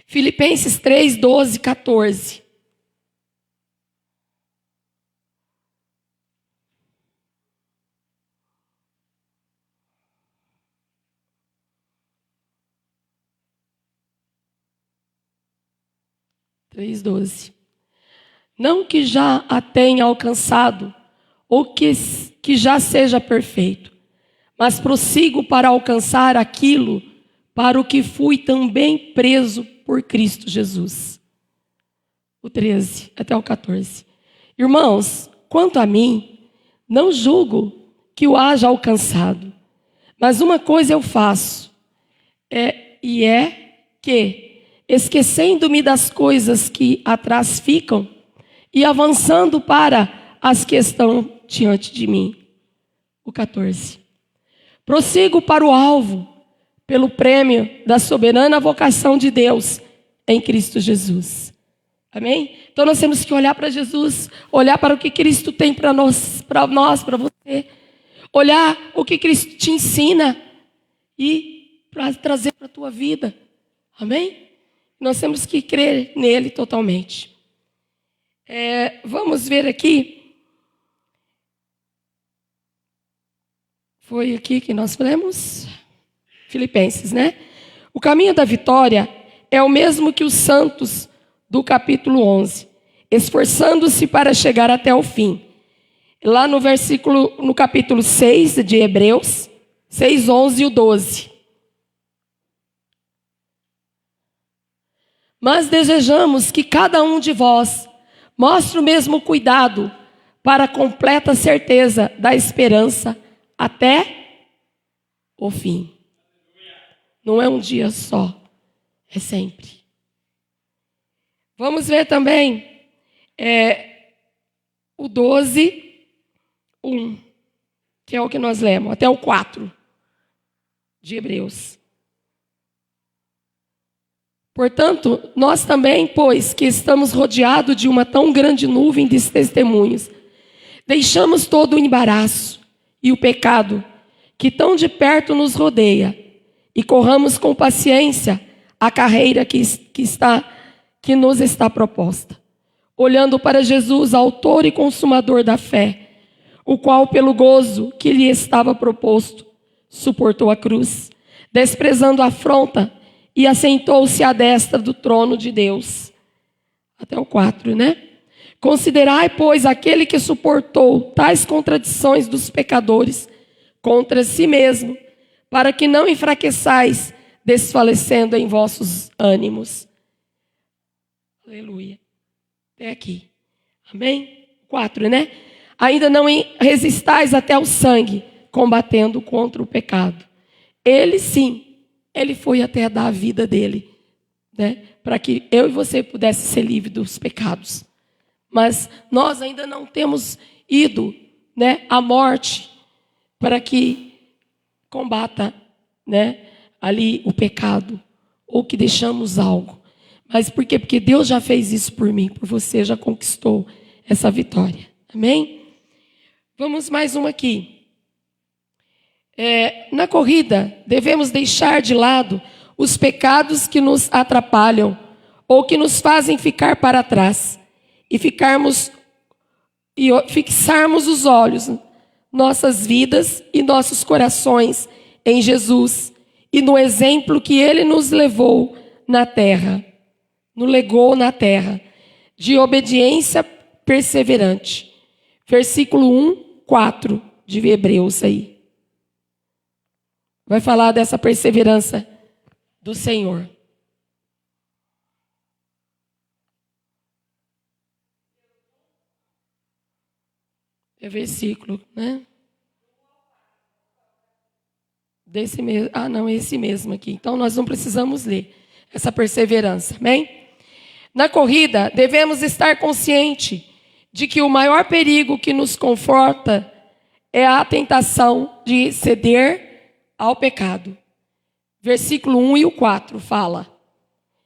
Filipenses 3, 12, 14. Não que já a tenha alcançado, ou que já seja perfeito, mas prossigo para alcançar aquilo para o que fui também preso por Cristo Jesus. O 13 até o 14. Irmãos, quanto a mim, não julgo que o haja alcançado, mas uma coisa eu faço, que, esquecendo-me das coisas que atrás ficam e avançando para as que estão diante de mim. O 14. Prossigo para o alvo, pelo prêmio da soberana vocação de Deus em Cristo Jesus. Amém? Então nós temos que olhar para Jesus, olhar para o que Cristo tem para nós, para você. Olhar o que Cristo te ensina e para trazer para a tua vida. Amém? Nós temos que crer nele totalmente. Vamos ver aqui. Foi aqui que nós lemos? Filipenses, né? O caminho da vitória é o mesmo que os santos do capítulo 11, esforçando-se para chegar até o fim. Lá no capítulo 6 de Hebreus, 6, 11 e o 12. Mas desejamos que cada um de vós mostre o mesmo cuidado para a completa certeza da esperança até o fim. Não é um dia só, é sempre. Vamos ver também o 12, 1, que é o que nós lemos, até o 4 de Hebreus. Portanto, nós também, pois que estamos rodeados de uma tão grande nuvem de testemunhos, deixamos todo o embaraço e o pecado que tão de perto nos rodeia e corramos com paciência a carreira que nos está proposta, olhando para Jesus, autor e consumador da fé, o qual, pelo gozo que lhe estava proposto, suportou a cruz, desprezando a afronta, e assentou-se à destra do trono de Deus. Até o 4, né? Considerai, pois, aquele que suportou tais contradições dos pecadores contra si mesmo, para que não enfraqueçais, desfalecendo em vossos ânimos. Aleluia. Até aqui. Amém? 4, né? Ainda não resistais até o sangue, combatendo contra o pecado. Ele sim, ele foi até dar a vida dele, né? Para que eu e você pudesse ser livre dos pecados. Mas nós ainda não temos ido, né, à morte para que combata, né, ali o pecado, ou que deixamos algo. Mas por quê? Porque Deus já fez isso por mim, por você, já conquistou essa vitória. Amém? Vamos mais uma aqui. Na corrida, devemos deixar de lado os pecados que nos atrapalham ou que nos fazem ficar para trás e fixarmos os olhos, nossas vidas e nossos corações em Jesus e no exemplo que Ele nos legou na terra, de obediência perseverante. Versículo 1, 4 de Hebreus aí. Vai falar dessa perseverança do Senhor. É versículo, né? Desse mesmo. Ah, não, esse mesmo aqui. Então nós não precisamos ler essa perseverança, amém? Na corrida, devemos estar conscientes de que o maior perigo que nos confronta é a tentação de ceder ao pecado. Versículo 1 e o 4 fala.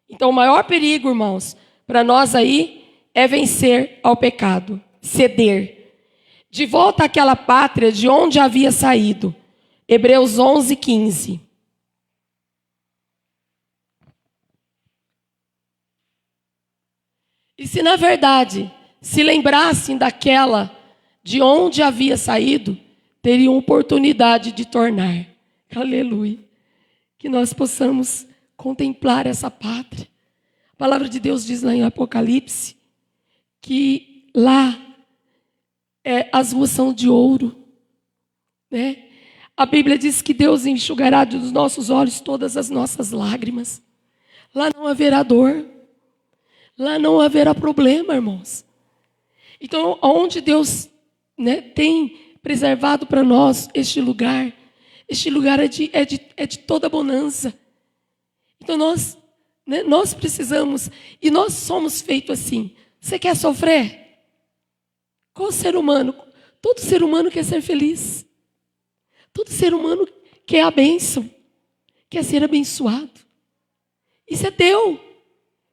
Então, o maior perigo, irmãos, para nós aí é vencer ao pecado, ceder. De volta àquela pátria de onde havia saído. Hebreus 11, 15. E se na verdade se lembrassem daquela de onde havia saído, teriam oportunidade de tornar. Aleluia. Que nós possamos contemplar essa pátria. A palavra de Deus diz lá em Apocalipse que lá as ruas são de ouro, né? A Bíblia diz que Deus enxugará dos nossos olhos todas as nossas lágrimas. Lá não haverá dor. Lá não haverá problema, irmãos. Então, onde Deus, né, tem preservado para nós este lugar é de toda bonança. Então, nós precisamos, e nós somos feitos assim. Você quer sofrer? Qual ser humano? Todo ser humano quer ser feliz. Todo ser humano quer a bênção, quer ser abençoado. Isso é teu,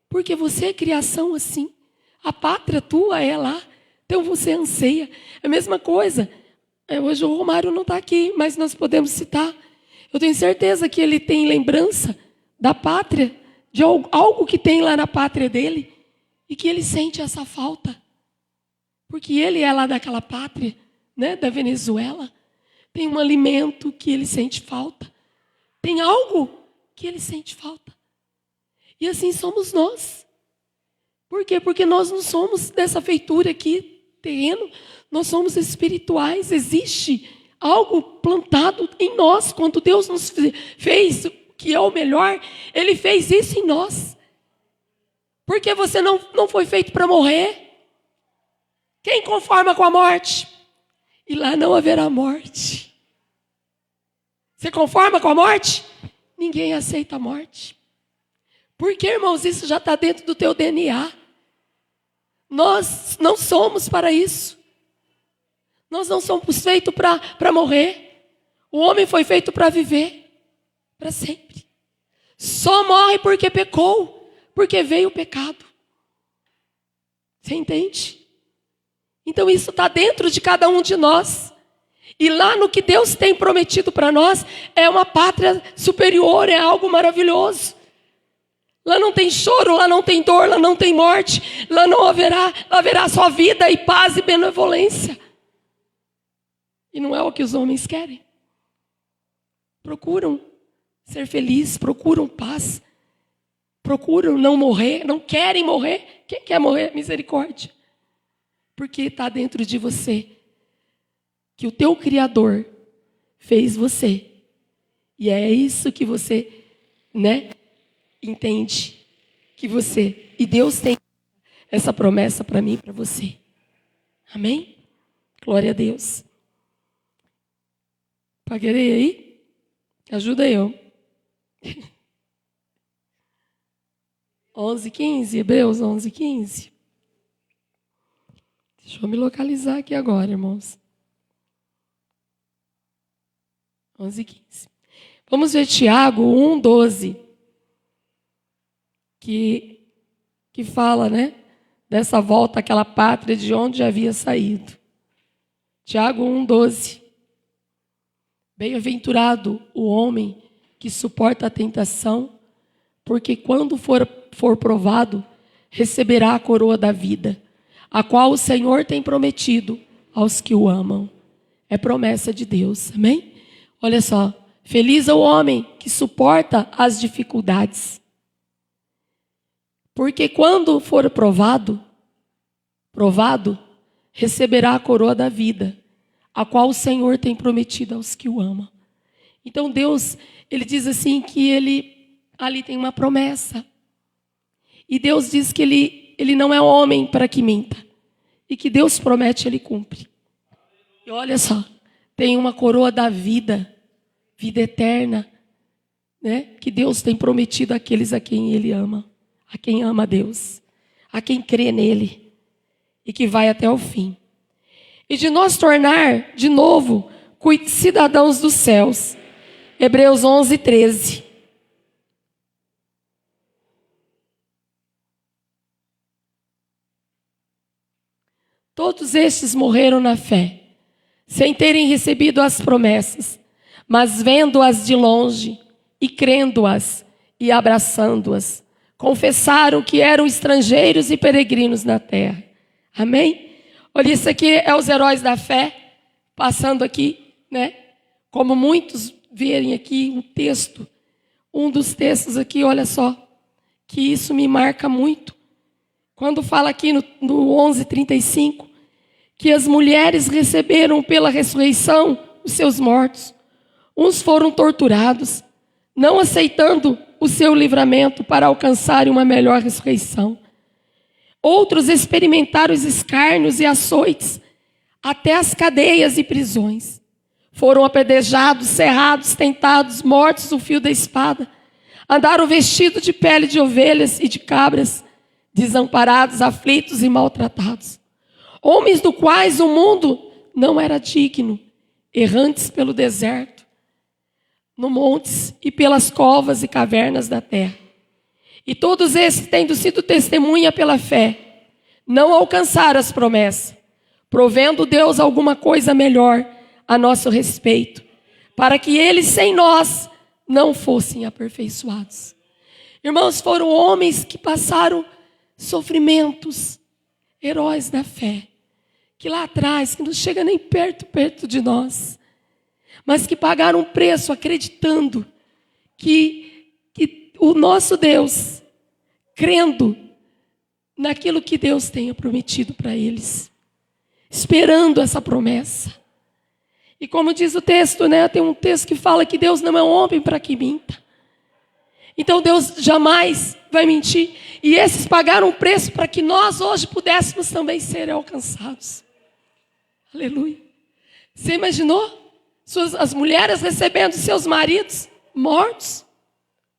porque você é criação assim. A pátria tua é lá, então você anseia. É a mesma coisa. Hoje o Romário não está aqui, mas nós podemos citar. Eu tenho certeza que ele tem lembrança da pátria, de algo que tem lá na pátria dele, e que ele sente essa falta. Porque ele é lá daquela pátria, né, da Venezuela. Tem um alimento que ele sente falta. Tem algo que ele sente falta. E assim somos nós. Por quê? Porque nós não somos dessa feitura aqui, terreno. Nós somos espirituais. Existe algo plantado em nós. Quando Deus nos fez o que é o melhor, Ele fez isso em nós. Porque você não foi feito para morrer. Quem conforma com a morte? E lá não haverá morte. Você conforma com a morte? Ninguém aceita a morte. Porque, irmãos, isso já está dentro do teu DNA. Nós não somos para isso. Nós não somos feitos para morrer. O homem foi feito para viver para sempre. Só morre porque pecou, porque veio o pecado. Você entende? Então isso está dentro de cada um de nós. E lá no que Deus tem prometido para nós, é uma pátria superior, é algo maravilhoso. Lá não tem choro, lá não tem dor, lá não tem morte. Lá não haverá só vida e paz e benevolência. E não é o que os homens querem. Procuram ser felizes, procuram paz. Procuram não morrer, não querem morrer. Quem quer morrer? Misericórdia. Porque está dentro de você. Que o teu Criador fez você. E é isso que você, né, entende. Que você, e Deus tem essa promessa para mim e para você. Amém? Glória a Deus. Paguei aí? Ajuda eu. 11:15, Hebreus 11:15. Deixa eu me localizar aqui agora, irmãos. 11:15. Vamos ver Tiago 1:12. Que que fala, né, dessa volta àquela pátria de onde havia saído. Tiago 1,12. Bem-aventurado o homem que suporta a tentação, porque quando for provado, receberá a coroa da vida, a qual o Senhor tem prometido aos que o amam. É promessa de Deus, amém? Olha só, feliz é o homem que suporta as dificuldades, porque quando for provado, receberá a coroa da vida, a qual o Senhor tem prometido aos que o amam. Então Deus, Ele diz assim que ali tem uma promessa. E Deus diz que ele não é homem para que minta. E que Deus promete, Ele cumpre. E olha só, tem uma coroa da vida, vida eterna, né? Que Deus tem prometido àqueles a quem Ele ama. A quem ama a Deus. A quem crê nele. E que vai até o fim. E de nós tornar, de novo, cidadãos dos céus. Hebreus 11:13. Todos estes morreram na fé, sem terem recebido as promessas, mas vendo-as de longe e crendo-as e abraçando-as, confessaram que eram estrangeiros e peregrinos na terra. Amém? Olha, isso aqui é os heróis da fé, passando aqui, né? Como muitos verem aqui um texto, um dos textos aqui, olha só, que isso me marca muito. Quando fala aqui no 11:35, que as mulheres receberam pela ressurreição os seus mortos. Uns foram torturados, não aceitando o seu livramento para alcançarem uma melhor ressurreição. Outros experimentaram os escárnios e açoites, até as cadeias e prisões. Foram apedrejados, serrados, tentados, mortos no fio da espada. Andaram vestidos de pele de ovelhas e de cabras, desamparados, aflitos e maltratados. Homens do quais o mundo não era digno, errantes pelo deserto, no montes e pelas covas e cavernas da terra. E todos esses, tendo sido testemunha pela fé, não alcançaram as promessas, provendo Deus alguma coisa melhor a nosso respeito, para que eles sem nós não fossem aperfeiçoados. Irmãos, foram homens que passaram sofrimentos, heróis da fé, que lá atrás, que não chega nem perto de nós, mas que pagaram um preço acreditando que o nosso Deus, crendo naquilo que Deus tenha prometido para eles, esperando essa promessa. E como diz o texto, né, tem um texto que fala que Deus não é um homem para que minta. Então Deus jamais vai mentir. E esses pagaram um preço para que nós hoje pudéssemos também ser alcançados. Aleluia. Você imaginou? As mulheres recebendo seus maridos mortos,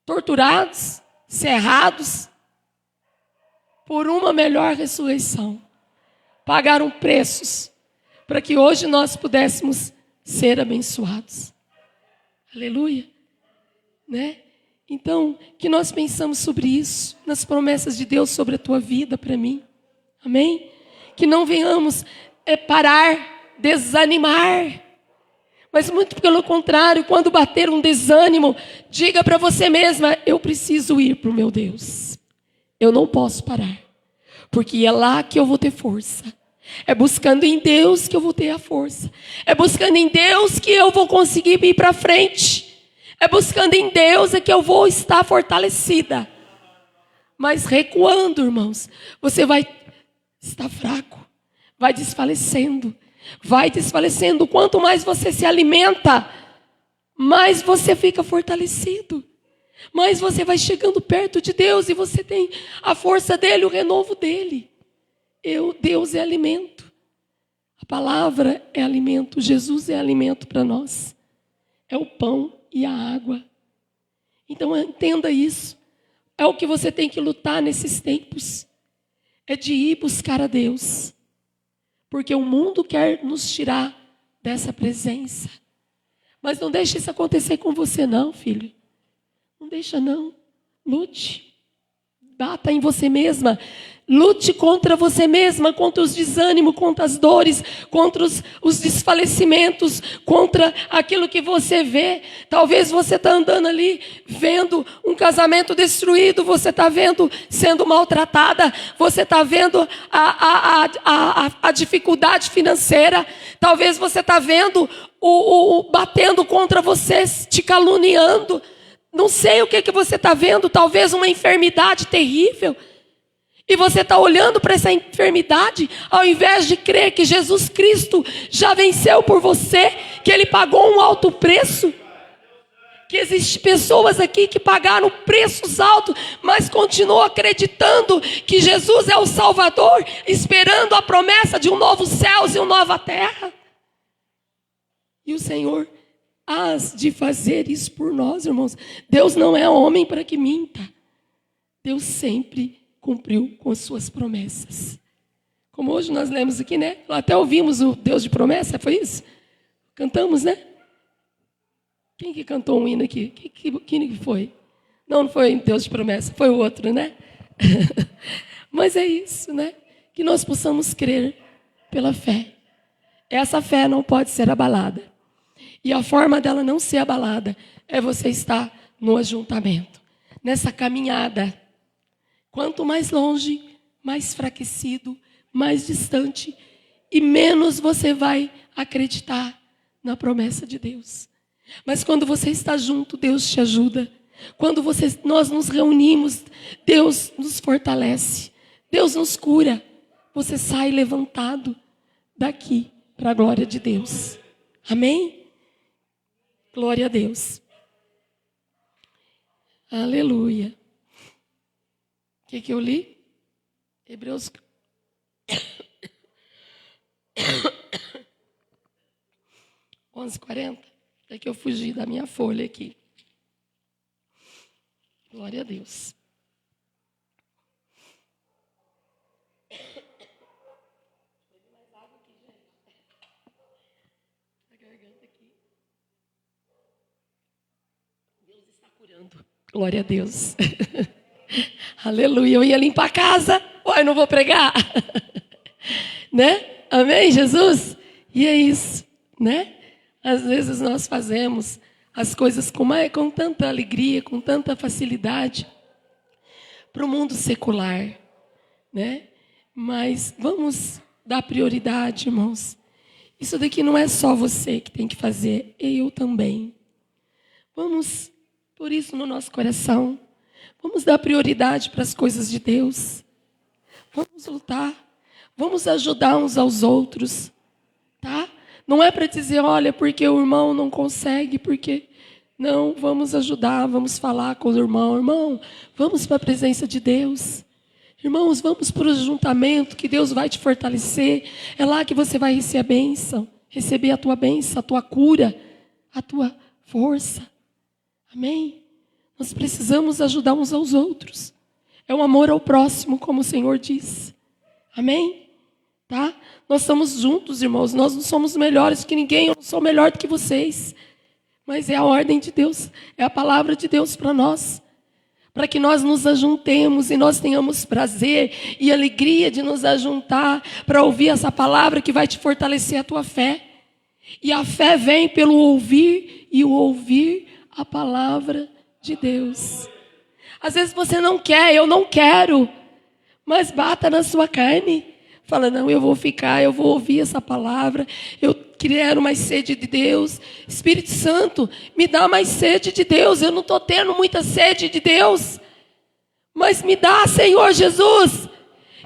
torturados, cerrados, por uma melhor ressurreição. Pagaram preços para que hoje nós pudéssemos ser abençoados. Aleluia. Né? Então, que nós pensamos sobre isso, nas promessas de Deus sobre a tua vida, para mim. Amém? Que não venhamos parar, desanimar. Mas muito pelo contrário, quando bater um desânimo, diga para você mesma, eu preciso ir para o meu Deus. Eu não posso parar, porque é lá que eu vou ter força. É buscando em Deus que eu vou ter a força. É buscando em Deus que eu vou conseguir ir para frente. É buscando em Deus que eu vou estar fortalecida. Mas recuando, irmãos, você vai estar fraco. Vai desfalecendo. Vai desfalecendo. Quanto mais você se alimenta, mais você fica fortalecido. Mais você vai chegando perto de Deus e você tem a força dele, o renovo dele. Deus é alimento. A palavra é alimento. Jesus é alimento para nós. É o pão e a água. Então entenda isso. É o que você tem que lutar nesses tempos. É de ir buscar a Deus. Porque o mundo quer nos tirar dessa presença. Mas não deixe isso acontecer com você não, filho. Não deixa não. Lute. Bata em você mesma. Lute contra você mesma, contra os desânimos, contra as dores, contra os desfalecimentos, contra aquilo que você vê. Talvez você está andando ali, vendo um casamento destruído, você está vendo sendo maltratada, você está vendo a dificuldade financeira, talvez você está vendo o batendo contra você, te caluniando. Não sei o que você está vendo, talvez uma enfermidade terrível. E você está olhando para essa enfermidade, ao invés de crer que Jesus Cristo já venceu por você, que Ele pagou um alto preço. Que existem pessoas aqui que pagaram preços altos, mas continuam acreditando que Jesus é o Salvador, esperando a promessa de um novo céu e uma nova terra. E o Senhor há de fazer isso por nós, irmãos. Deus não é homem para que minta. Deus sempre cumpriu com as suas promessas. Como hoje nós lemos aqui, né? Até ouvimos o Deus de promessa, foi isso? Cantamos, né? Quem que cantou um hino aqui? Quem foi? Não foi Deus de promessa, foi o outro, né? Mas é isso, né? Que nós possamos crer pela fé. Essa fé não pode ser abalada. E a forma dela não ser abalada é você estar no ajuntamento, nessa caminhada. Quanto mais longe, mais enfraquecido, mais distante, e menos você vai acreditar na promessa de Deus. Mas quando você está junto, Deus te ajuda. Quando nós nos reunimos, Deus nos fortalece. Deus nos cura. Você sai levantado daqui para a glória de Deus. Amém? Glória a Deus. Aleluia. O que eu li? Hebreus 11:40. É que eu fugi da minha folha aqui. Glória a Deus. A garganta aqui. Deus está curando. Glória a Deus. Aleluia. Eu ia limpar a casa. Uai, não vou pregar. Né? Amém, Jesus? E é isso, né? Às vezes nós fazemos as coisas com tanta alegria, com tanta facilidade para o mundo secular, né? Mas vamos dar prioridade, irmãos. Isso daqui não é só você que tem que fazer, eu também. Vamos por isso no nosso coração. Vamos dar prioridade para as coisas de Deus. Vamos lutar. Vamos ajudar uns aos outros. Tá? Não é para dizer, olha, porque o irmão não consegue, porque... Não, vamos ajudar, vamos falar com o irmão. Irmão, vamos para a presença de Deus. Irmãos, vamos para o ajuntamento, que Deus vai te fortalecer. É lá que você vai receber a bênção. Receber a tua bênção, a tua cura, a tua força. Amém? Nós precisamos ajudar uns aos outros. É um amor ao próximo, como o Senhor diz. Amém? Tá? Nós estamos juntos, irmãos. Nós não somos melhores que ninguém. Eu não sou melhor do que vocês. Mas é a ordem de Deus. É a palavra de Deus para nós. Para que nós nos ajuntemos e nós tenhamos prazer e alegria de nos ajuntar para ouvir essa palavra que vai te fortalecer a tua fé. E a fé vem pelo ouvir e o ouvir a palavra de Deus. Às vezes você não quer, eu não quero, mas bata na sua carne. Fala, não, eu vou ficar, eu vou ouvir essa palavra, eu quero mais sede de Deus. Espírito Santo, me dá mais sede de Deus, eu não estou tendo muita sede de Deus, mas me dá, Senhor Jesus,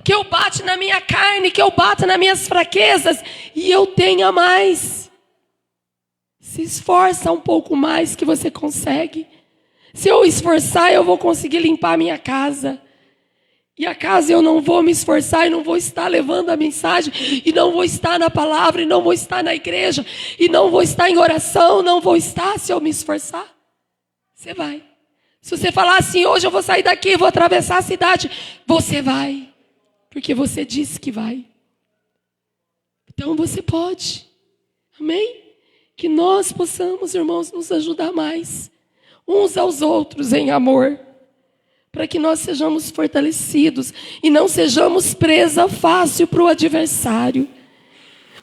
que eu bate na minha carne, que eu bata nas minhas fraquezas e eu tenha mais. Se esforça um pouco mais que você consegue. Se eu esforçar, eu vou conseguir limpar a minha casa. E a casa eu não vou me esforçar e não vou estar levando a mensagem, e não vou estar na palavra, e não vou estar na igreja, e não vou estar em oração, não vou estar se eu me esforçar. Você vai. Se você falar assim, hoje eu vou sair daqui, vou atravessar a cidade, você vai. Porque você disse que vai. Então você pode. Amém? Que nós possamos, irmãos, nos ajudar mais. Uns aos outros em amor. para que nós sejamos fortalecidos e não sejamos presa fácil para o adversário.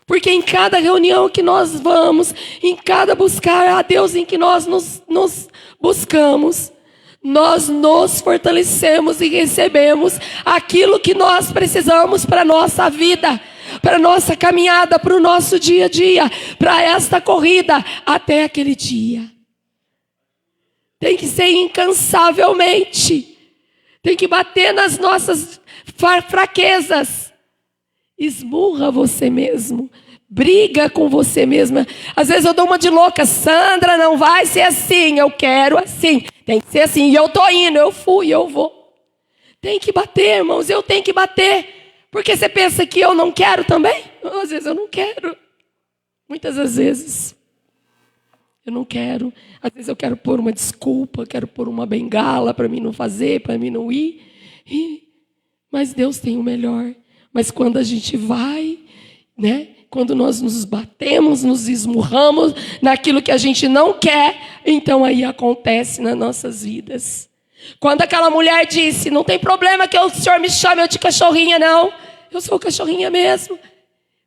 Porque em cada reunião que nós vamos, em cada buscar a Deus em que nós nos buscamos, nós nos fortalecemos e recebemos aquilo que nós precisamos para a nossa vida, para a nossa caminhada, para o nosso dia a dia, para esta corrida até aquele dia. Tem que ser incansavelmente, tem que bater nas nossas fraquezas. Esmurra você mesmo, briga com você mesma. Às vezes eu dou uma de louca: Sandra, não vai ser assim, eu quero assim, tem que ser assim, e eu tô indo, eu fui, eu vou. Tem que bater, irmãos, eu tenho que bater. Porque você pensa que eu não quero também? Às vezes eu não quero, muitas das vezes eu não quero. Às vezes eu quero pôr uma desculpa, quero pôr uma bengala para mim não fazer, para mim não ir. Mas Deus tem o melhor. Mas quando a gente vai, né? Quando nós nos batemos, nos esmurramos naquilo que a gente não quer, então aí acontece nas nossas vidas. Quando aquela mulher disse: não tem problema que o senhor me chame de cachorrinha, não. Eu sou cachorrinha mesmo.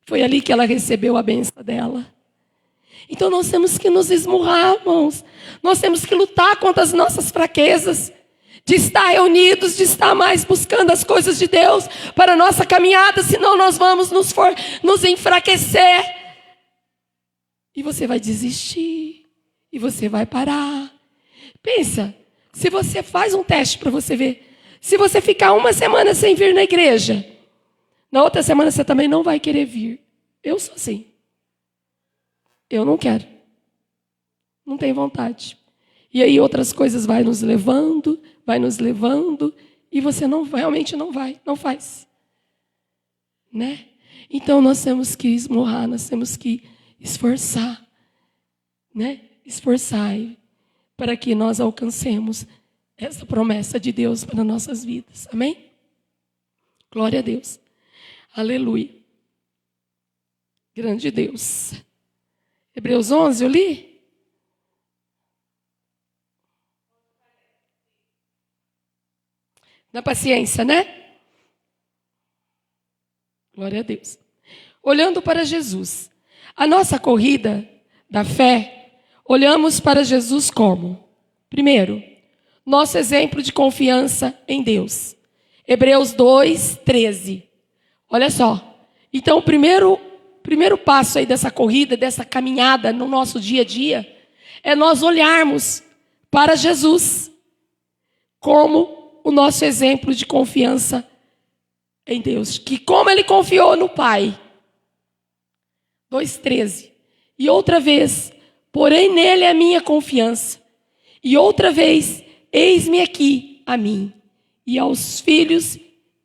Foi ali que ela recebeu a bênção dela. Então nós temos que nos esmurrar, irmãos. Nós temos que lutar contra as nossas fraquezas. De estar reunidos, de estar mais buscando as coisas de Deus para a nossa caminhada, senão nós vamos nos enfraquecer. E você vai desistir, e você vai parar. Pensa, se você faz um teste para você ver, se você ficar uma semana sem vir na igreja, na outra semana você também não vai querer vir. Eu sou assim. Eu não quero. Não tenho vontade. E aí outras coisas vai nos levando, e você realmente não vai, não faz. Né? Então nós temos que esmurrar, nós temos que esforçar, né? Esforçar para que nós alcancemos essa promessa de Deus para nossas vidas. Amém? Glória a Deus. Aleluia. Grande Deus. Hebreus 11, eu li? Na paciência, né? Glória a Deus. Olhando para Jesus. A nossa corrida da fé, olhamos para Jesus como? Primeiro, nosso exemplo de confiança em Deus. Hebreus 2, 13. Olha só. Então, o primeiro passo aí dessa corrida, dessa caminhada no nosso dia a dia, é nós olharmos para Jesus como o nosso exemplo de confiança em Deus. Que como ele confiou no Pai. 2,13. E outra vez, porém nele a minha confiança. E outra vez, eis-me aqui a mim e aos filhos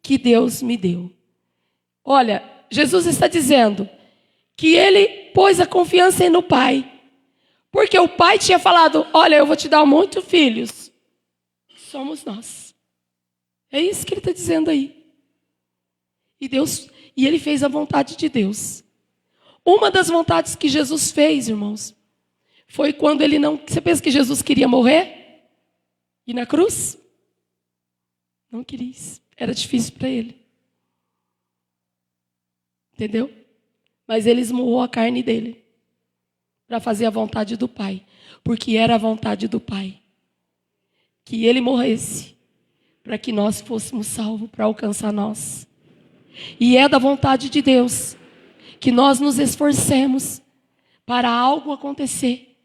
que Deus me deu. Olha, Jesus está dizendo que ele pôs a confiança no Pai. Porque o Pai tinha falado: olha, eu vou te dar muitos filhos. Somos nós. É isso que ele está dizendo aí. E ele fez a vontade de Deus. Uma das vontades que Jesus fez, irmãos, foi quando ele não... Você pensa que Jesus queria morrer? E na cruz? Não queria. Era difícil para ele. Entendeu? Mas ele esmurrou a carne dele para fazer a vontade do Pai. Porque era a vontade do Pai que ele morresse para que nós fôssemos salvos, para alcançar nós. E é da vontade de Deus que nós nos esforcemos para algo acontecer.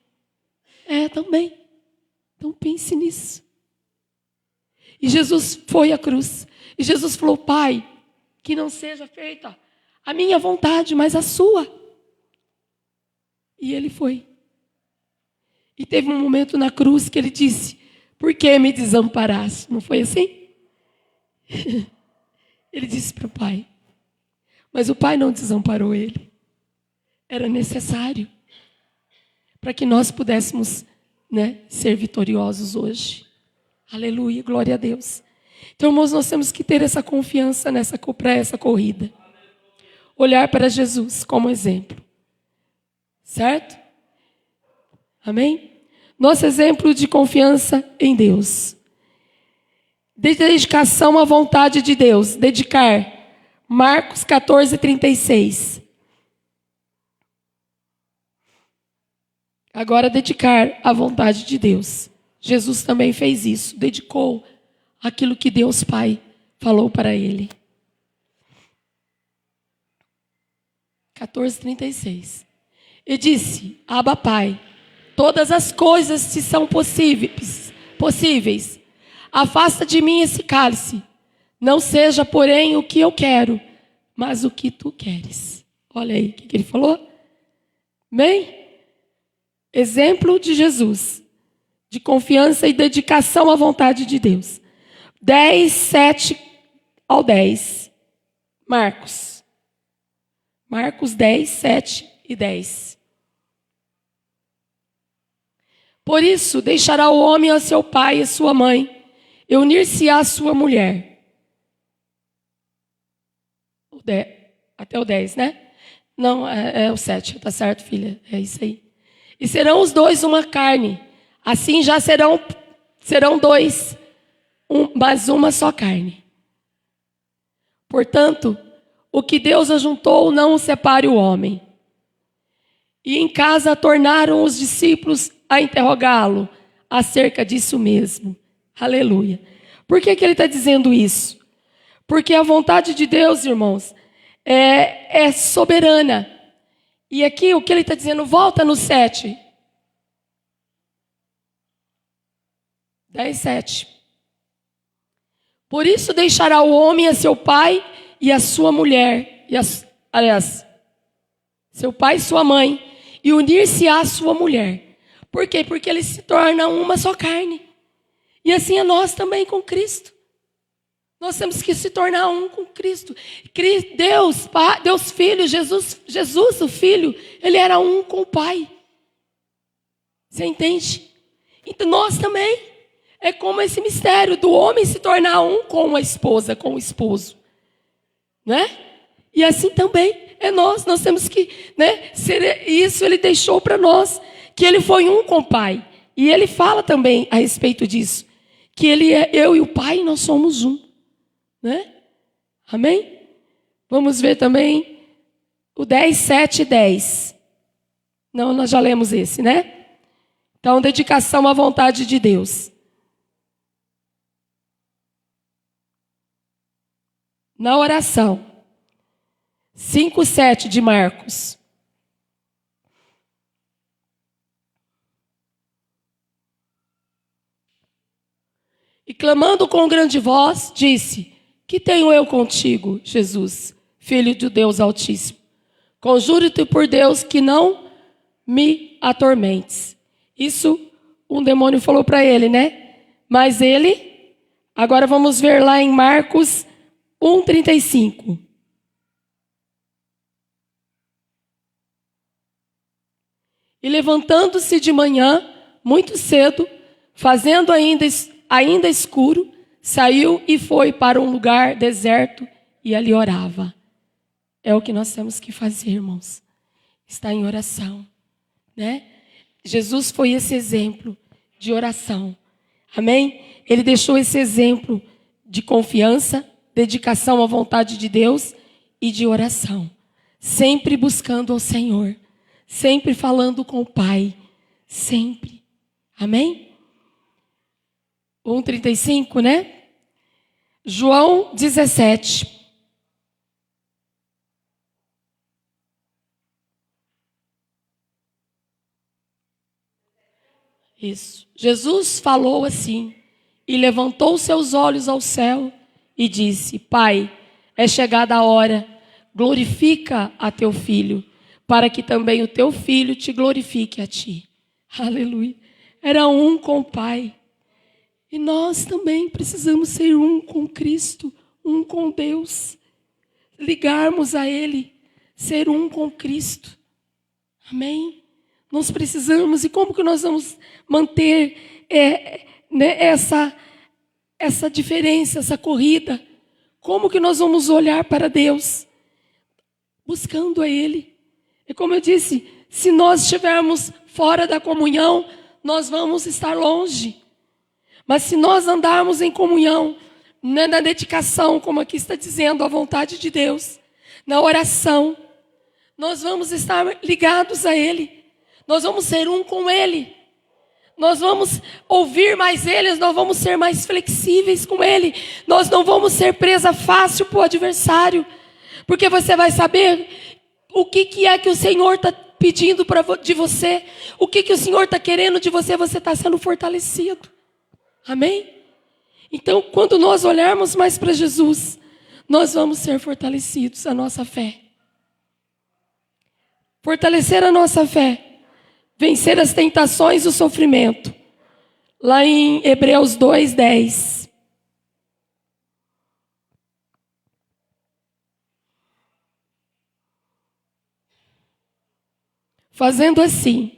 É também. Então pense nisso. E Jesus foi à cruz. E Jesus falou: Pai, que não seja feita a minha vontade, mas a sua. E ele foi. E teve um momento na cruz que ele disse: por que me desamparaste? Não foi assim? Ele disse para o Pai. Mas o Pai não desamparou ele. Era necessário para que nós pudéssemos, né, ser vitoriosos hoje. Aleluia, glória a Deus. Então, irmãos, nós temos que ter essa confiança para essa corrida. Olhar para Jesus como exemplo. Certo? Amém? Nosso exemplo de confiança em Deus. dedicação à vontade de Deus. Dedicar. Marcos 14, 36. Agora, dedicar à vontade de Deus. Jesus também fez isso. Dedicou aquilo que Deus Pai falou para ele. 14, 36. E disse: Abba, Pai, todas as coisas te são possíveis. Afasta de mim esse cálice. Não seja, porém, o que eu quero, mas o que tu queres. Olha aí o que ele falou. Bem, exemplo de Jesus, de confiança e dedicação à vontade de Deus. 10, 7 ao 10. Marcos 10, 7 e 10. Por isso, deixará o homem a seu pai e a sua mãe, e unir-se-á à sua mulher. Até o 10, né? Não, é o 7, tá certo, filha? É isso aí. E serão os dois uma carne. Assim já serão dois, mas uma só carne. Portanto, o que Deus ajuntou, não o separe o homem. E em casa tornaram os discípulos a interrogá-lo acerca disso mesmo. Aleluia. Por que ele está dizendo isso? Porque a vontade de Deus, irmãos, é soberana. E aqui o que ele está dizendo, volta no 7. 10, 7. Por isso deixará o homem a seu pai e a sua mulher, aliás, seu pai e sua mãe, e unir-se à sua mulher. Por quê? Porque eles se tornam uma só carne. E assim é nós também com Cristo. Nós temos que se tornar um com Cristo. Deus, Pai, Deus Filho, Jesus o Filho, ele era um com o Pai. Você entende? Então nós também. É como esse mistério do homem se tornar um com a esposa, com o esposo. Né? E assim também é nós temos que, né, ser isso ele deixou para nós, que ele foi um com o Pai. E ele fala também a respeito disso, que eu e o Pai, nós somos um. Né? Amém? Vamos ver também o 10, 7 e 10. Não, nós já lemos esse, né? Então, dedicação à vontade de Deus. Na oração. 5, 7 de Marcos. E clamando com grande voz, disse: Que tenho eu contigo, Jesus, Filho de Deus Altíssimo? Conjuro-te por Deus que não me atormentes. Isso um demônio falou para ele, né? Mas ele, agora vamos ver lá em Marcos 1:35. E levantando-se de manhã, muito cedo, fazendo ainda escuro, saiu e foi para um lugar deserto e ali orava. É o que nós temos que fazer, irmãos. Estar em oração, né? Jesus foi esse exemplo de oração. Amém? Ele deixou esse exemplo de confiança, dedicação à vontade de Deus e de oração. Sempre buscando ao Senhor. Sempre falando com o Pai. Sempre. Amém? 1:35, né? João 17. Isso. Jesus falou assim, e levantou seus olhos ao céu e disse: Pai, é chegada a hora, glorifica a teu filho, para que também o teu filho te glorifique a ti. Aleluia. Era um com o Pai. E nós também precisamos ser um com Cristo, um com Deus. Ligarmos a Ele, ser um com Cristo. Amém? Nós precisamos, e como que nós vamos manter essa diferença, essa corrida? Como que nós vamos olhar para Deus? Buscando a Ele. E como eu disse, se nós estivermos fora da comunhão, nós vamos estar longe. Mas se nós andarmos em comunhão, na dedicação, como aqui está dizendo, à vontade de Deus, na oração, nós vamos estar ligados a Ele, nós vamos ser um com Ele, nós vamos ouvir mais Ele, nós vamos ser mais flexíveis com Ele, nós não vamos ser presa fácil para o adversário, porque você vai saber o que é que o Senhor está pedindo de você, o que o Senhor está querendo de você, você está sendo fortalecido. Amém? Então, quando nós olharmos mais para Jesus, nós vamos ser fortalecidos a nossa fé. Fortalecer a nossa fé, vencer as tentações e o sofrimento. Lá em Hebreus 2:10. Fazendo assim,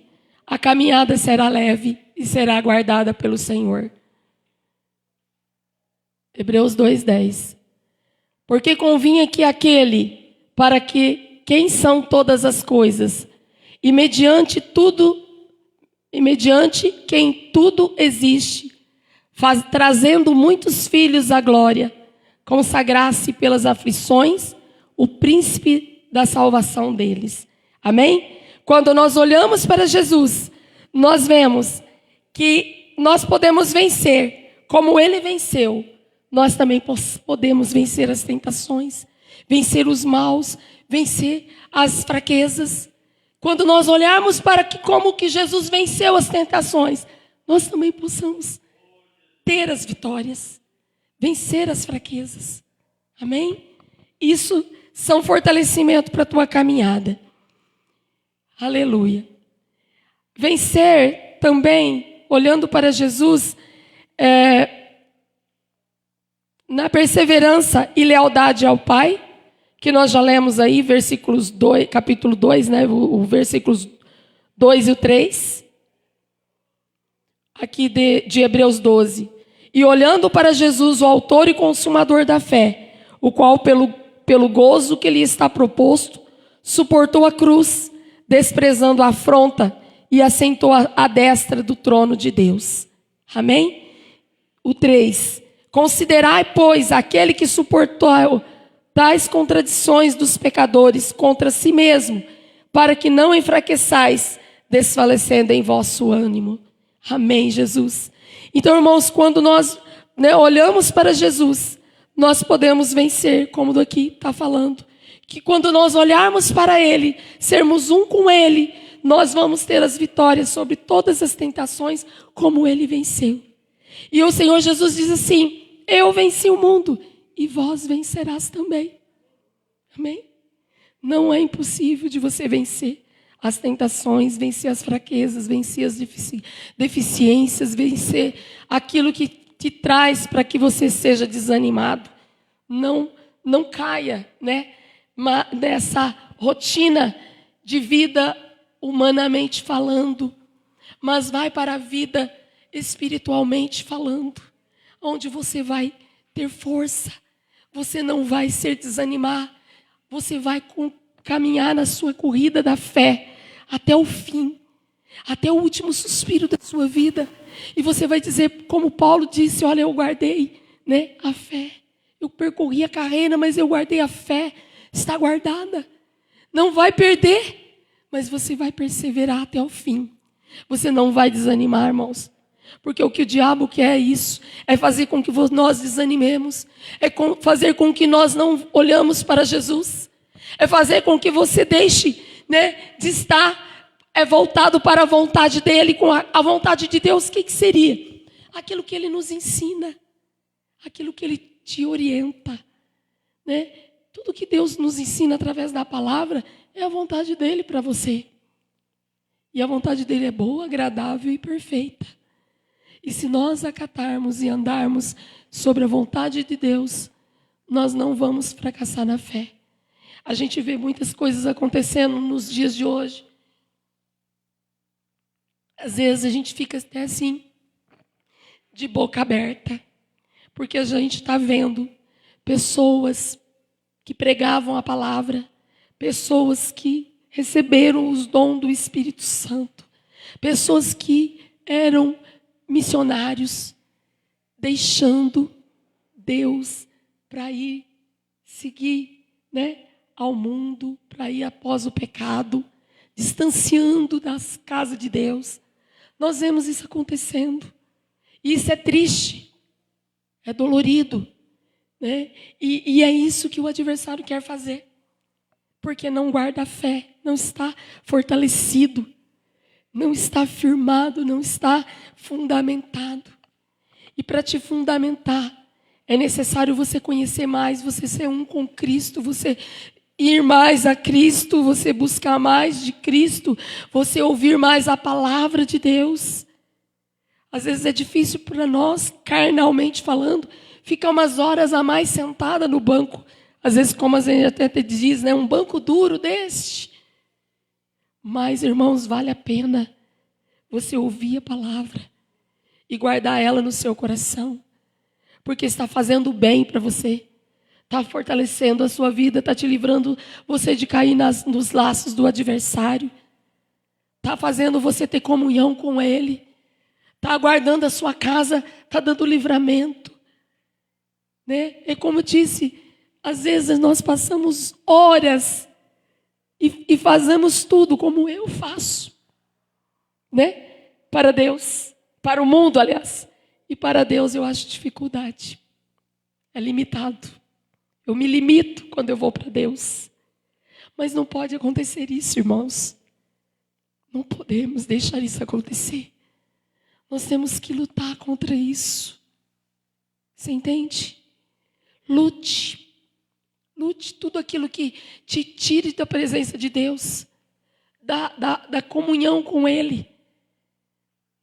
a caminhada será leve e será guardada pelo Senhor. Hebreus 2:10. Porque convinha que aquele, para que quem são todas as coisas, e mediante quem tudo existe, trazendo muitos filhos à glória, consagrasse pelas aflições o príncipe da salvação deles. Amém? Quando nós olhamos para Jesus, nós vemos que nós podemos vencer, como Ele venceu. Nós também podemos vencer as tentações, vencer os maus, vencer as fraquezas. Quando nós olharmos para como que Jesus venceu as tentações, nós também possamos ter as vitórias, vencer as fraquezas. Amém? Isso são fortalecimento para a tua caminhada. Aleluia. Vencer também, olhando para Jesus, na perseverança e lealdade ao Pai, que nós já lemos aí, versículos 2, capítulo 2, né, o versículos 2 e o 3, aqui de Hebreus 12. E olhando para Jesus, o autor e consumador da fé, o qual pelo gozo que lhe está proposto, suportou a cruz, desprezando a afronta, e assentou à destra do trono de Deus. Amém? O 3. Considerai, pois, aquele que suportou tais contradições dos pecadores contra si mesmo, para que não enfraqueçais, desfalecendo em vosso ânimo. Amém, Jesus. Então, irmãos, quando nós olhamos para Jesus, nós podemos vencer, como daqui está falando. Que quando nós olharmos para Ele, sermos um com Ele, nós vamos ter as vitórias sobre todas as tentações, como Ele venceu. E o Senhor Jesus diz assim: eu venci o mundo e vós vencerás também. Amém? Não é impossível de você vencer as tentações, vencer as fraquezas, vencer as deficiências, vencer aquilo que te traz para que você seja desanimado. Não caia, nessa rotina de vida humanamente falando, mas vai para a vida espiritualmente falando, onde você vai ter força, você não vai se desanimar, você vai caminhar na sua corrida da fé até o fim, até o último suspiro da sua vida, e você vai dizer, como Paulo disse: olha, eu guardei, a fé, eu percorri a carreira, mas eu guardei a fé, está guardada, não vai perder, mas você vai perseverar até o fim, você não vai desanimar, irmãos. Porque o que o diabo quer é isso, é fazer com que nós desanimemos, é fazer com que nós não olhamos para Jesus, é fazer com que você deixe, de estar voltado para a vontade dele, com a vontade de Deus. O que seria? Aquilo que ele nos ensina, aquilo que ele te orienta, Tudo que Deus nos ensina através da palavra é a vontade dele para você. E a vontade dele é boa, agradável e perfeita. E se nós acatarmos e andarmos sobre a vontade de Deus, nós não vamos fracassar na fé. A gente vê muitas coisas acontecendo nos dias de hoje. Às vezes a gente fica até assim, de boca aberta, porque a gente está vendo pessoas que pregavam a palavra, pessoas que receberam os dons do Espírito Santo, pessoas que eram missionários, deixando Deus para ir seguir, né, ao mundo, para ir após o pecado, distanciando das casas de Deus. Nós vemos isso acontecendo. E isso é triste, é dolorido, né? E é isso que o adversário quer fazer. Porque não guarda a fé, não está fortalecido, não está firmado, não está fundamentado. E para te fundamentar, é necessário você conhecer mais, você ser um com Cristo, você ir mais a Cristo, você buscar mais de Cristo, você ouvir mais a palavra de Deus. Às vezes é difícil para nós, carnalmente falando, ficar umas horas a mais sentada no banco. Às vezes, como a gente até diz, né, um banco duro deste. Mas, irmãos, vale a pena você ouvir a palavra e guardar ela no seu coração. Porque está fazendo bem para você. Está fortalecendo a sua vida, está te livrando você de cair nos laços do adversário. Está fazendo você ter comunhão com Ele. Está guardando a sua casa, está dando livramento. Né? E como eu disse, às vezes nós passamos horas e fazemos tudo como eu faço. Né? Para Deus, para o mundo, aliás. E para Deus eu acho dificuldade. É limitado. Eu me limito quando eu vou para Deus. Mas não pode acontecer isso, irmãos. Não podemos deixar isso acontecer. Nós temos que lutar contra isso. Você entende? Lute. Lute tudo aquilo que te tire da presença de Deus. Da comunhão com Ele.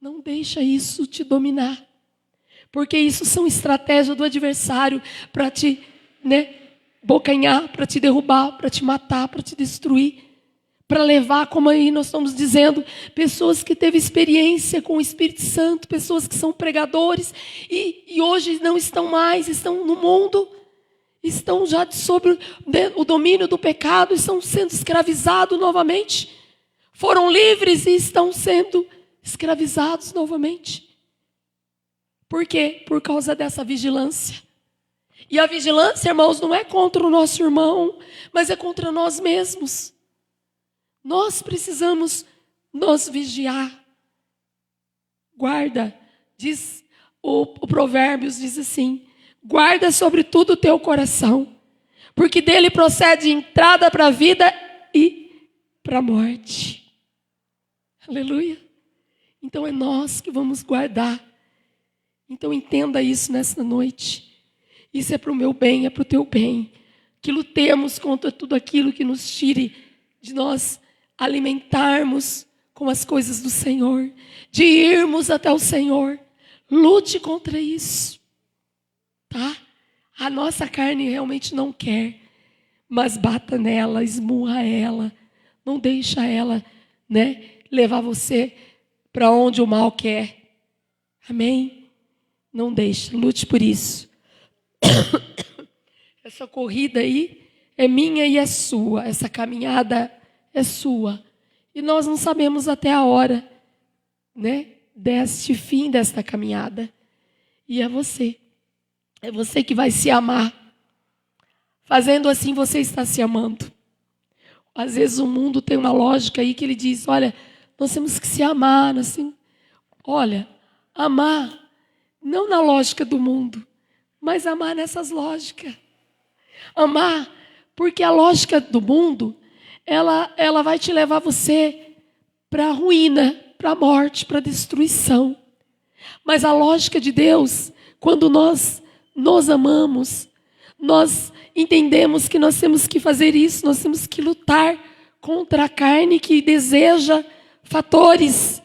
Não deixa isso te dominar. Porque isso são estratégias do adversário para te, né, bocanhar, para te derrubar, para te matar, para te destruir. Para levar, como aí nós estamos dizendo, pessoas que teve experiência com o Espírito Santo, pessoas que são pregadores e hoje não estão mais, estão no mundo, estão já sob o domínio do pecado, estão sendo escravizados novamente. Foram livres e estão sendo escravizados novamente. Por quê? Por causa dessa vigilância. E a vigilância, irmãos, não é contra o nosso irmão, mas é contra nós mesmos. Nós precisamos nos vigiar. Guarda, diz o Provérbios, diz assim: guarda sobre tudo o teu coração, porque dele procede entrada para a vida e para a morte. Aleluia. Então é nós que vamos guardar. Então entenda isso nessa noite. Isso é para o meu bem, é para o teu bem. Que lutemos contra tudo aquilo que nos tire de nós alimentarmos com as coisas do Senhor, de irmos até o Senhor. Lute contra isso, tá? A nossa carne realmente não quer, mas bata nela, esmurra ela, não deixa ela, né, levar você para onde o mal quer. Amém? Não deixe, lute por isso. Essa corrida aí é minha e é sua, essa caminhada é sua. E nós não sabemos até a hora, né, deste fim desta caminhada. E é você. É você que vai se amar. Fazendo assim, você está se amando. Às vezes o mundo tem uma lógica aí que ele diz, olha, nós temos que se amar. Assim. Olha, amar, não na lógica do mundo, mas amar nessas lógicas. Amar, porque a lógica do mundo, ela vai te levar você para a ruína, para a morte, para a destruição. Mas a lógica de Deus, quando nós nos amamos, nós entendemos que nós temos que fazer isso, nós temos que lutar contra a carne que deseja fatores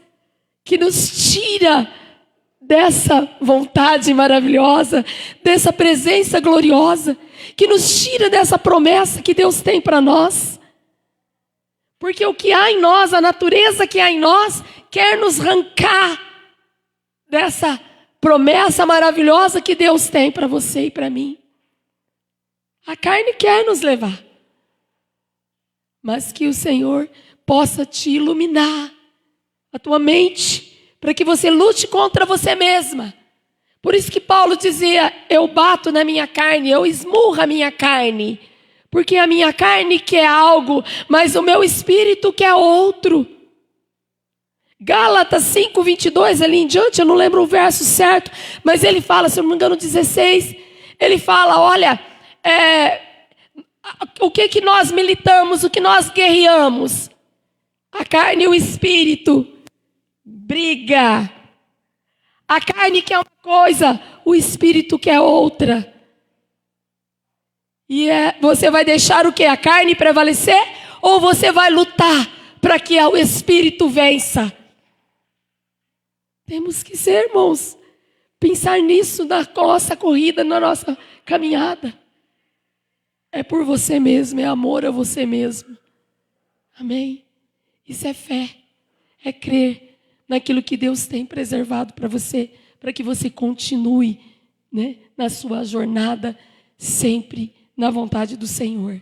que nos tira dessa vontade maravilhosa, dessa presença gloriosa, que nos tira dessa promessa que Deus tem para nós. Porque o que há em nós, a natureza que há em nós, quer nos arrancar dessa promessa maravilhosa que Deus tem para você e para mim. A carne quer nos levar. Mas que o Senhor possa te iluminar a tua mente, para que você lute contra você mesma. Por isso que Paulo dizia, eu bato na minha carne, eu esmurro a minha carne. Porque a minha carne quer algo, mas o meu espírito quer outro. Gálatas 5:22, ali em diante, eu não lembro o verso certo, mas ele fala, se eu não me engano, 16, ele fala, olha, o que nós militamos, o que nós guerreamos? A carne e o espírito briga. A carne quer uma coisa, o espírito quer outra. E você vai deixar o quê? A carne prevalecer? Ou você vai lutar para que o espírito vença? Temos que ser, irmãos, pensar nisso na nossa corrida, na nossa caminhada. É por você mesmo, é amor a você mesmo. Amém? Isso é fé, é crer naquilo que Deus tem preservado para você, para que você continue, né, na sua jornada, sempre na vontade do Senhor.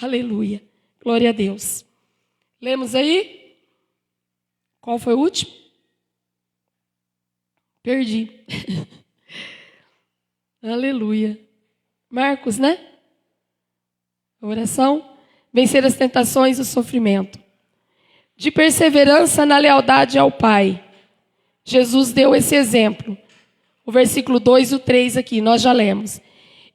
Aleluia. Glória a Deus. Lemos aí? Qual foi o último? Perdi. Aleluia. Marcos, né? Oração. Vencer as tentações e o sofrimento. De perseverança na lealdade ao Pai. Jesus deu esse exemplo. O versículo 2 e o 3 aqui, nós já lemos.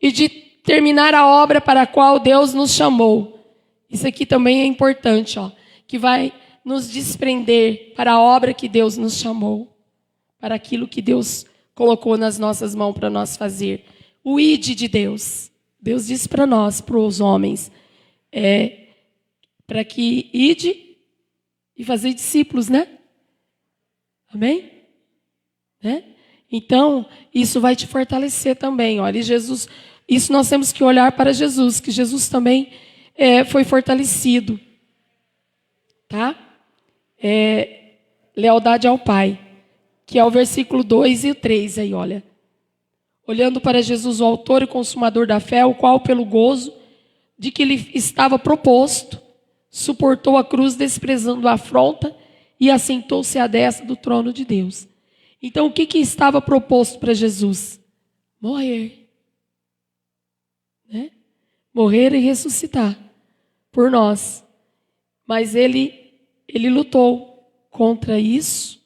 E de terminar a obra para a qual Deus nos chamou. Isso aqui também é importante, ó, que vai nos desprender para a obra que Deus nos chamou. Para aquilo que Deus colocou nas nossas mãos para nós fazer. O ide de Deus. Deus disse para nós, para os homens, para que ide e fazer discípulos, né? Amém? Né? Então, isso vai te fortalecer também. Olha, Jesus, isso nós temos que olhar para Jesus, que Jesus também foi fortalecido. Tá? Lealdade ao Pai. Que é o versículo 2 e 3 aí, olha. Olhando para Jesus, o autor e consumador da fé, o qual, pelo gozo de que lhe estava proposto, suportou a cruz, desprezando a afronta, e assentou-se à destra do trono de Deus. Então, o que estava proposto para Jesus? Morrer. Né? Morrer e ressuscitar por nós. Mas ele lutou contra isso,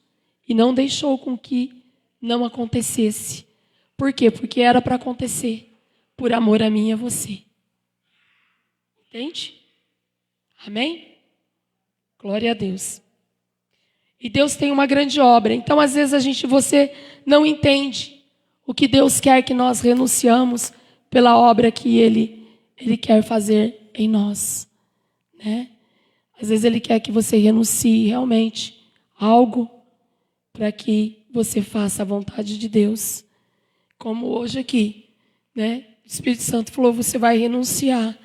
e não deixou com que não acontecesse. Por quê? Porque era para acontecer. Por amor a mim e a você. Entende? Amém? Glória a Deus. E Deus tem uma grande obra. Então, às vezes, você não entende o que Deus quer que nós renunciamos pela obra que Ele quer fazer em nós. Né? Às vezes Ele quer que você renuncie realmente a algo para que você faça a vontade de Deus. Como hoje aqui, né? O Espírito Santo falou, você vai renunciar,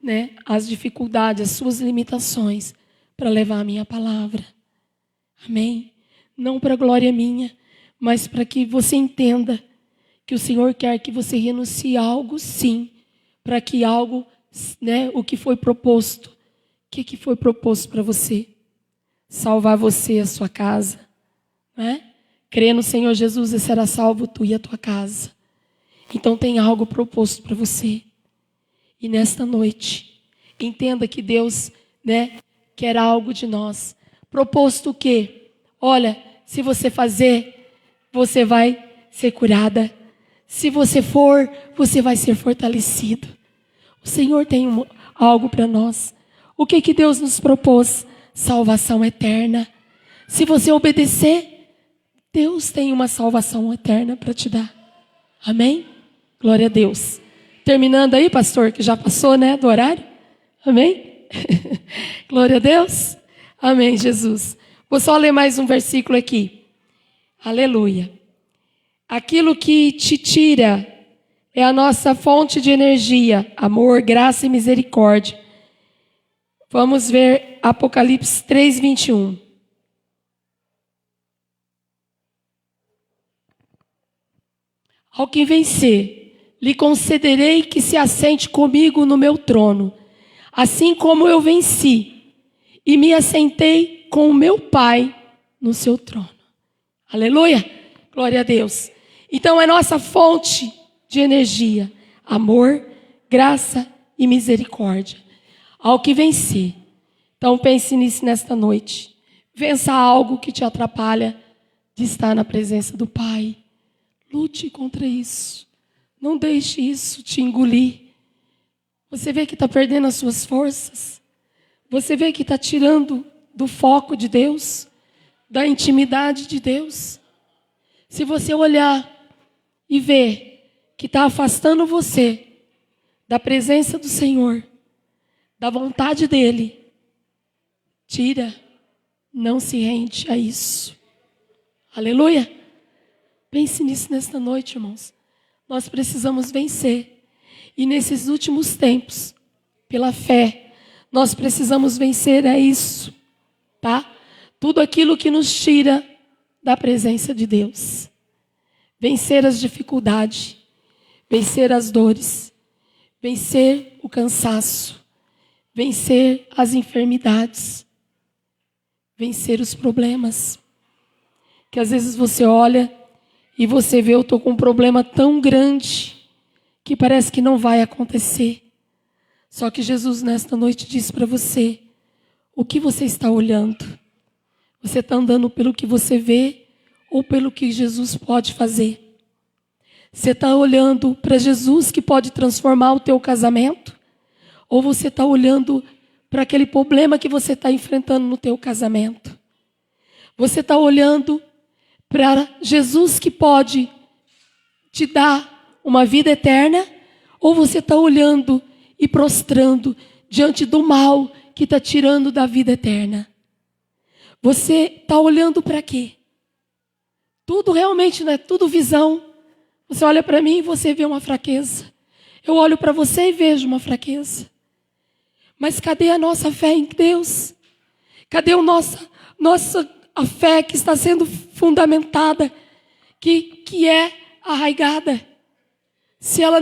né, às dificuldades, às suas limitações, para levar a minha palavra. Amém? Não para a glória minha, mas para que você entenda que o Senhor quer que você renuncie a algo, sim, para que algo, né, o que foi proposto. O que foi proposto para você? Salvar você e a sua casa. Né? Crê no Senhor Jesus e será salvo tu e a tua casa. Então tem algo proposto para você. E nesta noite, entenda que Deus, né, quer algo de nós. Proposto o quê? Olha, se você fazer, você vai ser curada. Se você for, você vai ser fortalecido. O Senhor tem algo para nós. O que Deus nos propôs? Salvação eterna. Se você obedecer, Deus tem uma salvação eterna para te dar. Amém? Glória a Deus. Terminando aí, pastor, que já passou, né, do horário. Amém? Glória a Deus. Amém, Jesus. Vou só ler mais um versículo aqui. Aleluia. Aquilo que te tira é a nossa fonte de energia, amor, graça e misericórdia. Vamos ver Apocalipse 3:21. Ao que vencer, lhe concederei que se assente comigo no meu trono, assim como eu venci e me assentei com o meu Pai no seu trono. Aleluia! Glória a Deus. Então é nossa fonte de energia, amor, graça e misericórdia. Ao que vencer. Então pense nisso nesta noite. Vença algo que te atrapalha de estar na presença do Pai. Lute contra isso. Não deixe isso te engolir. Você vê que está perdendo as suas forças. Você vê que está tirando do foco de Deus, da intimidade de Deus. Se você olhar e ver que está afastando você da presença do Senhor, da vontade dEle, tira, não se rende a isso. Aleluia! Pense nisso nesta noite, irmãos. Nós precisamos vencer. E nesses últimos tempos, pela fé, nós precisamos vencer isso, tá? Tudo aquilo que nos tira da presença de Deus. Vencer as dificuldades, vencer as dores, vencer o cansaço, vencer as enfermidades, vencer os problemas. Que às vezes você olha e você vê, eu estou com um problema tão grande que parece que não vai acontecer. Só que Jesus nesta noite diz para você, o que você está olhando? Você está andando pelo que você vê ou pelo que Jesus pode fazer? Você está olhando para Jesus que pode transformar o teu casamento? Ou você está olhando para aquele problema que você está enfrentando no teu casamento? Você está olhando para Jesus que pode te dar uma vida eterna? Ou você está olhando e prostrando diante do mal que está tirando da vida eterna? Você está olhando para quê? Tudo realmente não é tudo visão. Você olha para mim e você vê uma fraqueza. Eu olho para você e vejo uma fraqueza. Mas cadê a nossa fé em Deus? Cadê a fé que está sendo fundamentada, que é arraigada? Se ela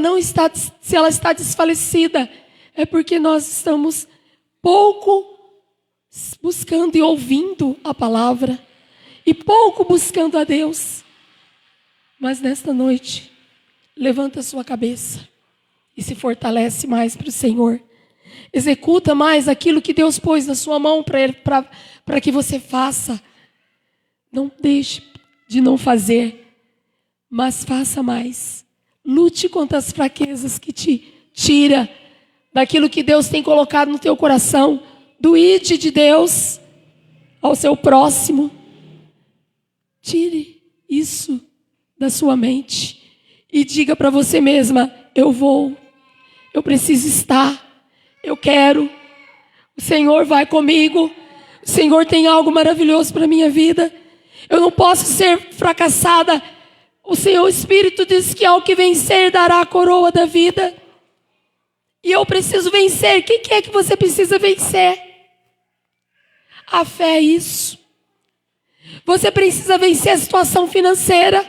está desfalecida, é porque nós estamos pouco buscando e ouvindo a palavra e pouco buscando a Deus. Mas nesta noite, levanta a sua cabeça e se fortalece mais para o Senhor. Executa mais aquilo que Deus pôs na sua mão para que você faça. Não deixe de não fazer, mas faça mais. Lute contra as fraquezas que te tira daquilo que Deus tem colocado no teu coração, do ide de Deus ao seu próximo. Tire isso da sua mente e diga para você mesma, eu preciso estar, eu quero, o Senhor vai comigo, o Senhor tem algo maravilhoso para a minha vida, eu não posso ser fracassada. O Senhor Espírito diz que ao que vencer dará a coroa da vida. E eu preciso vencer. O que é que você precisa vencer? A fé é isso. Você precisa vencer a situação financeira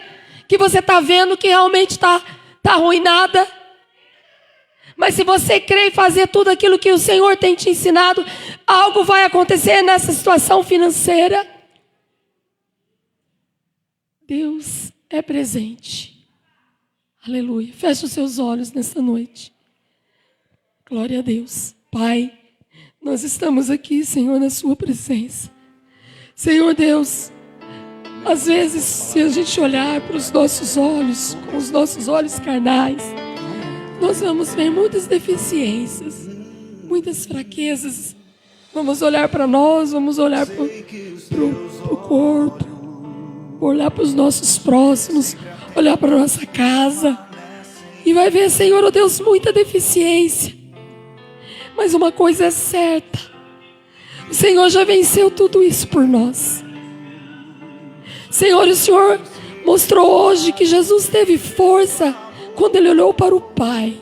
que você está vendo que realmente está arruinada. Mas se você crer e fazer tudo aquilo que o Senhor tem te ensinado, algo vai acontecer nessa situação financeira. Deus é presente. Aleluia. Feche os seus olhos nesta noite. Glória a Deus. Pai, nós estamos aqui, Senhor, na sua presença. Senhor Deus, às vezes, se a gente olhar para os nossos olhos, com os nossos olhos carnais, nós vamos ver muitas deficiências, muitas fraquezas. Vamos olhar para nós, vamos olhar para o corpo, olhar para os nossos próximos, olhar para a nossa casa e vai ver, Senhor, oh Deus, muita deficiência. Mas uma coisa é certa, o Senhor já venceu tudo isso por nós. Senhor, o Senhor mostrou hoje que Jesus teve força quando Ele olhou para o Pai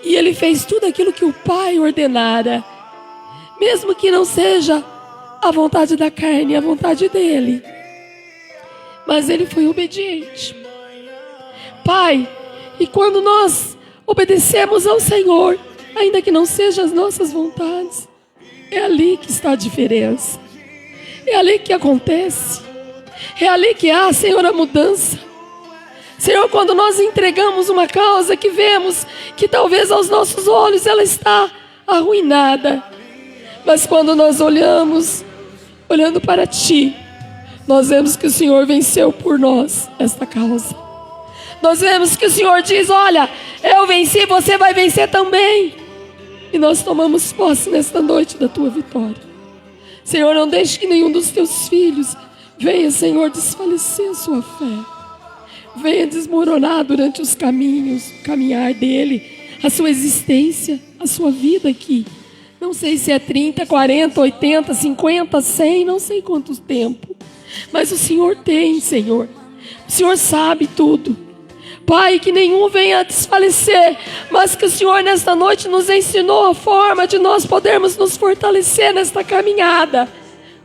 e Ele fez tudo aquilo que o Pai ordenara, mesmo que não seja a vontade da carne, a vontade dEle. Mas Ele foi obediente. Pai, e quando nós obedecemos ao Senhor, ainda que não sejam as nossas vontades, é ali que está a diferença. É ali que acontece. É ali que há, Senhor, a mudança. Senhor, quando nós entregamos uma causa que vemos que talvez aos nossos olhos ela está arruinada, mas quando nós olhando para Ti, nós vemos que o Senhor venceu por nós esta causa. Nós vemos que o Senhor diz: olha, eu venci, você vai vencer também. E nós tomamos posse nesta noite da Tua vitória. Senhor, não deixe que nenhum dos Teus filhos venha, Senhor, desfalecer a sua fé. Venha desmoronar durante os caminhos, o caminhar dele, a sua existência, a sua vida aqui. Não sei se é 30, 40, 80, 50, 100, não sei quanto tempo. Mas o Senhor tem, Senhor. O Senhor sabe tudo. Pai, que nenhum venha a desfalecer, mas que o Senhor nesta noite nos ensinou a forma de nós podermos nos fortalecer nesta caminhada,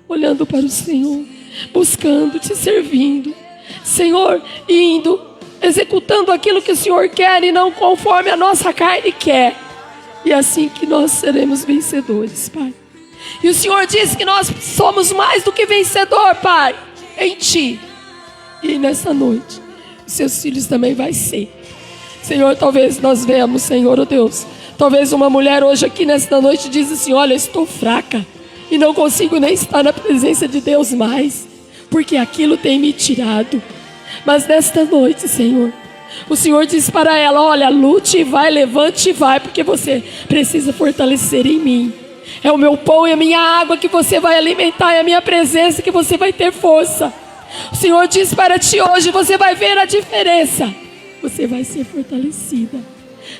olhando para o Senhor, buscando, Te servindo, Senhor, indo, executando aquilo que o Senhor quer e não conforme a nossa carne quer. E é assim que nós seremos vencedores, Pai. E o Senhor disse que nós somos mais do que vencedor, Pai, em Ti. E nessa noite os Seus filhos também vai ser. Senhor, talvez nós vemos, Senhor, oh Deus, talvez uma mulher hoje aqui nesta noite diz assim: olha, estou fraca e não consigo nem estar na presença de Deus mais, porque aquilo tem me tirado. Mas nesta noite, Senhor, o Senhor diz para ela: olha, lute e vai, levante e vai, porque você precisa fortalecer em mim. É o meu pão e a minha água que você vai alimentar, é a minha presença que você vai ter força. O Senhor diz para ti hoje: você vai ver a diferença, você vai ser fortalecida.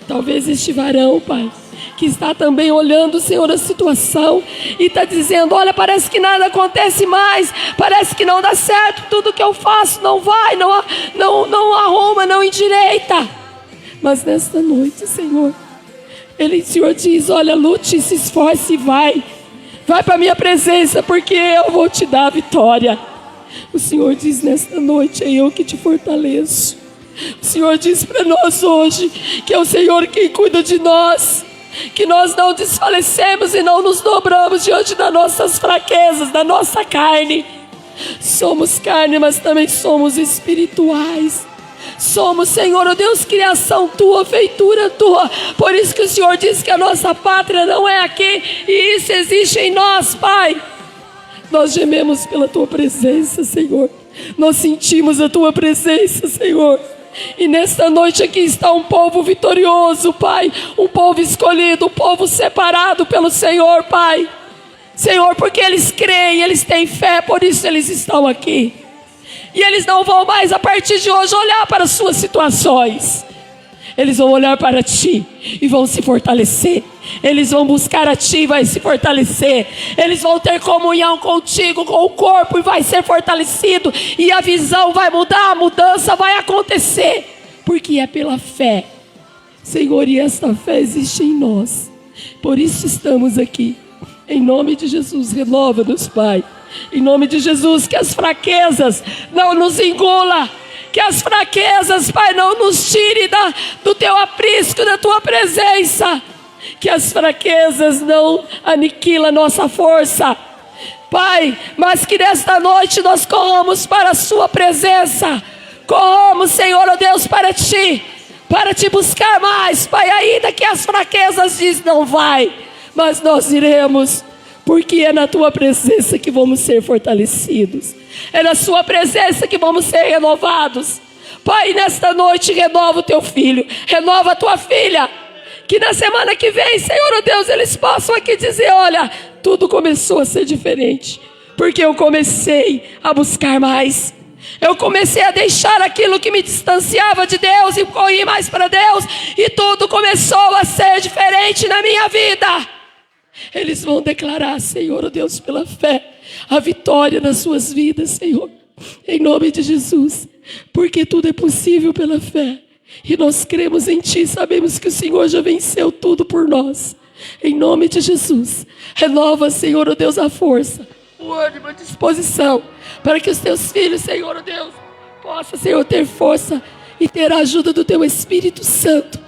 Talvez este varão, Pai, que está também olhando, Senhor, a situação e está dizendo: olha, parece que nada acontece mais, parece que não dá certo, tudo que eu faço não vai, não arruma, não endireita. Mas nesta noite, Senhor, o Senhor diz: olha, lute, se esforce e vai para a minha presença, porque eu vou te dar a vitória. O Senhor diz nesta noite: é eu que te fortaleço. O Senhor diz para nós hoje que é o Senhor quem cuida de nós, que nós não desfalecemos e não nos dobramos diante das nossas fraquezas, da nossa carne. Somos carne, mas também somos espirituais. Somos, Senhor, oh Deus, criação Tua, feitura Tua. Por isso que o Senhor diz que a nossa pátria não é aqui, e isso existe em nós, Pai. Nós gememos pela Tua presença, Senhor. Nós sentimos a Tua presença, Senhor. E nesta noite aqui está um povo vitorioso, Pai. Um povo escolhido, um povo separado pelo Senhor, Pai. Senhor, porque eles creem, eles têm fé, por isso eles estão aqui. E eles não vão mais, a partir de hoje, olhar para as suas situações. Eles vão olhar para Ti e vão se fortalecer. Eles vão buscar a Ti e vai se fortalecer. Eles vão ter comunhão contigo, com o corpo, e vai ser fortalecido. E a visão vai mudar, a mudança vai acontecer, porque é pela fé, Senhor, e esta fé existe em nós. Por isso estamos aqui. Em nome de Jesus, renova-nos, Pai. Em nome de Jesus, que as fraquezas não nos engula. Que as fraquezas, Pai, não nos tire do Teu aprisco, da Tua presença. Que as fraquezas não aniquilem a nossa força, Pai, mas que nesta noite nós corramos para a Sua presença. Corramos, Senhor, oh Deus, para Te buscar mais, Pai, ainda que as fraquezas diz não vai, mas nós iremos, porque é na Tua presença que vamos ser fortalecidos. É na Sua presença que vamos ser renovados. Pai, nesta noite renova o Teu filho, renova a Tua filha. Que na semana que vem, Senhor, oh Deus, eles possam aqui dizer: olha, tudo começou a ser diferente, porque eu comecei a buscar mais. Eu comecei a deixar aquilo que me distanciava de Deus e corri mais para Deus. E tudo começou a ser diferente na minha vida. Eles vão declarar, Senhor, oh Deus, pela fé, a vitória nas suas vidas, Senhor, em nome de Jesus, porque tudo é possível pela fé, e nós cremos em Ti, sabemos que o Senhor já venceu tudo por nós, em nome de Jesus. Renova, Senhor, oh Deus, a força, o ânimo, a disposição, para que os Teus filhos, Senhor, oh Deus, possam, Senhor, ter força e ter a ajuda do Teu Espírito Santo,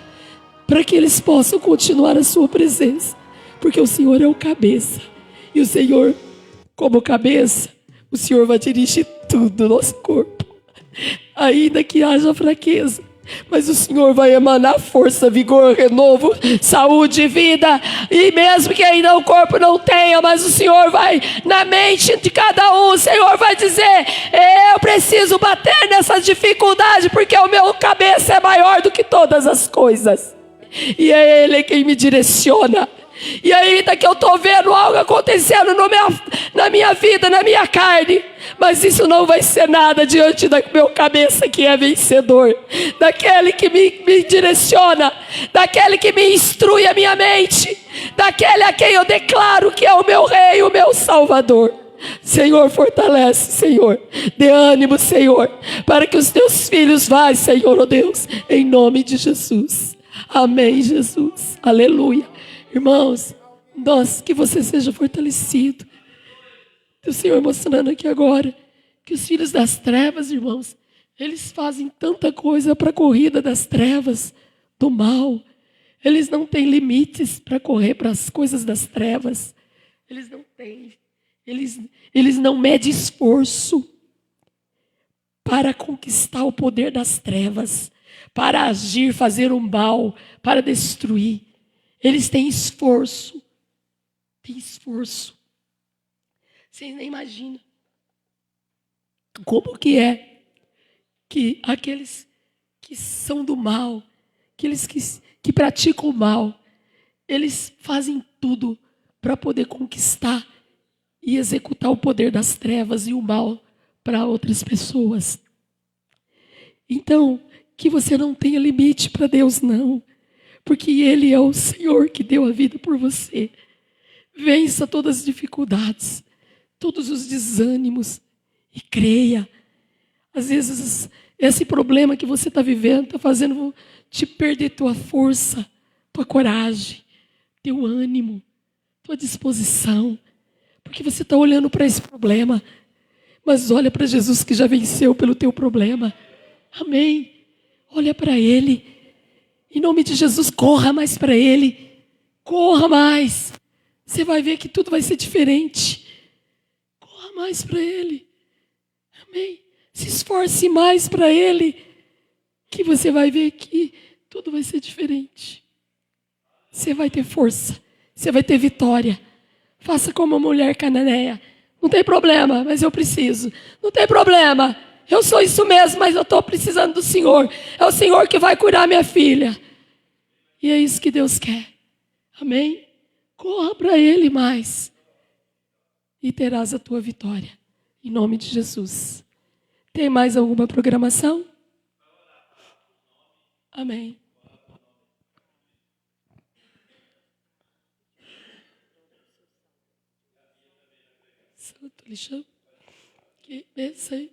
para que eles possam continuar a Sua presença, porque o Senhor é o cabeça, e o Senhor, como cabeça, o Senhor vai dirigir tudo no nosso corpo. ainda que haja fraqueza, mas o Senhor vai emanar força, vigor, renovo, saúde e vida. E mesmo que ainda o corpo não tenha, mas o Senhor vai na mente de cada um. O Senhor vai dizer: eu preciso bater nessa dificuldade, porque o meu cabeça é maior do que todas as coisas. E é Ele quem me direciona. E ainda que eu estou vendo algo acontecendo na minha vida, na minha carne, mas isso não vai ser nada diante da meu cabeça que é vencedor, daquele que me direciona, daquele que me instrui a minha mente, daquele a quem eu declaro que é o meu Rei, o meu Salvador. Senhor, fortalece, Senhor, dê ânimo, Senhor, para que os teus filhos vá, Senhor, oh Deus, em nome de Jesus. Amém, Jesus, aleluia. Irmãos, que você seja fortalecido. O Senhor mostrando aqui agora que os filhos das trevas, irmãos, eles fazem tanta coisa para a corrida das trevas, do mal. Eles não têm limites para correr para as coisas das trevas. Eles não têm. Eles não medem esforço para conquistar o poder das trevas, para agir, fazer o mal, para destruir. Eles têm esforço. Tem esforço. Vocês nem imaginam como que é que aqueles que são do mal, aqueles que praticam o mal, eles fazem tudo para poder conquistar e executar o poder das trevas e o mal para outras pessoas. Então, que você não tenha limite para Deus, não. Porque Ele é o Senhor que deu a vida por você. Vença todas as dificuldades, todos os desânimos e creia. Às vezes, esse problema que você está vivendo está fazendo te perder tua força, tua coragem, teu ânimo, tua disposição. Porque você está olhando para esse problema, mas olha para Jesus que já venceu pelo teu problema. Amém? Olha para Ele. Em nome de Jesus, corra mais para Ele. Corra mais. Você vai ver que tudo vai ser diferente. Corra mais para Ele. Amém? Se esforce mais para Ele, que você vai ver que tudo vai ser diferente. Você vai ter força. Você vai ter vitória. Faça como a mulher cananeia. Não tem problema, mas eu preciso. Não tem problema. Eu sou isso mesmo, mas eu estou precisando do Senhor. É o Senhor que vai curar minha filha. E é isso que Deus quer. Amém? Corra para Ele mais. E terás a tua vitória. Em nome de Jesus. Tem mais alguma programação? Amém. Santo Alexandre. Que bênção, hein?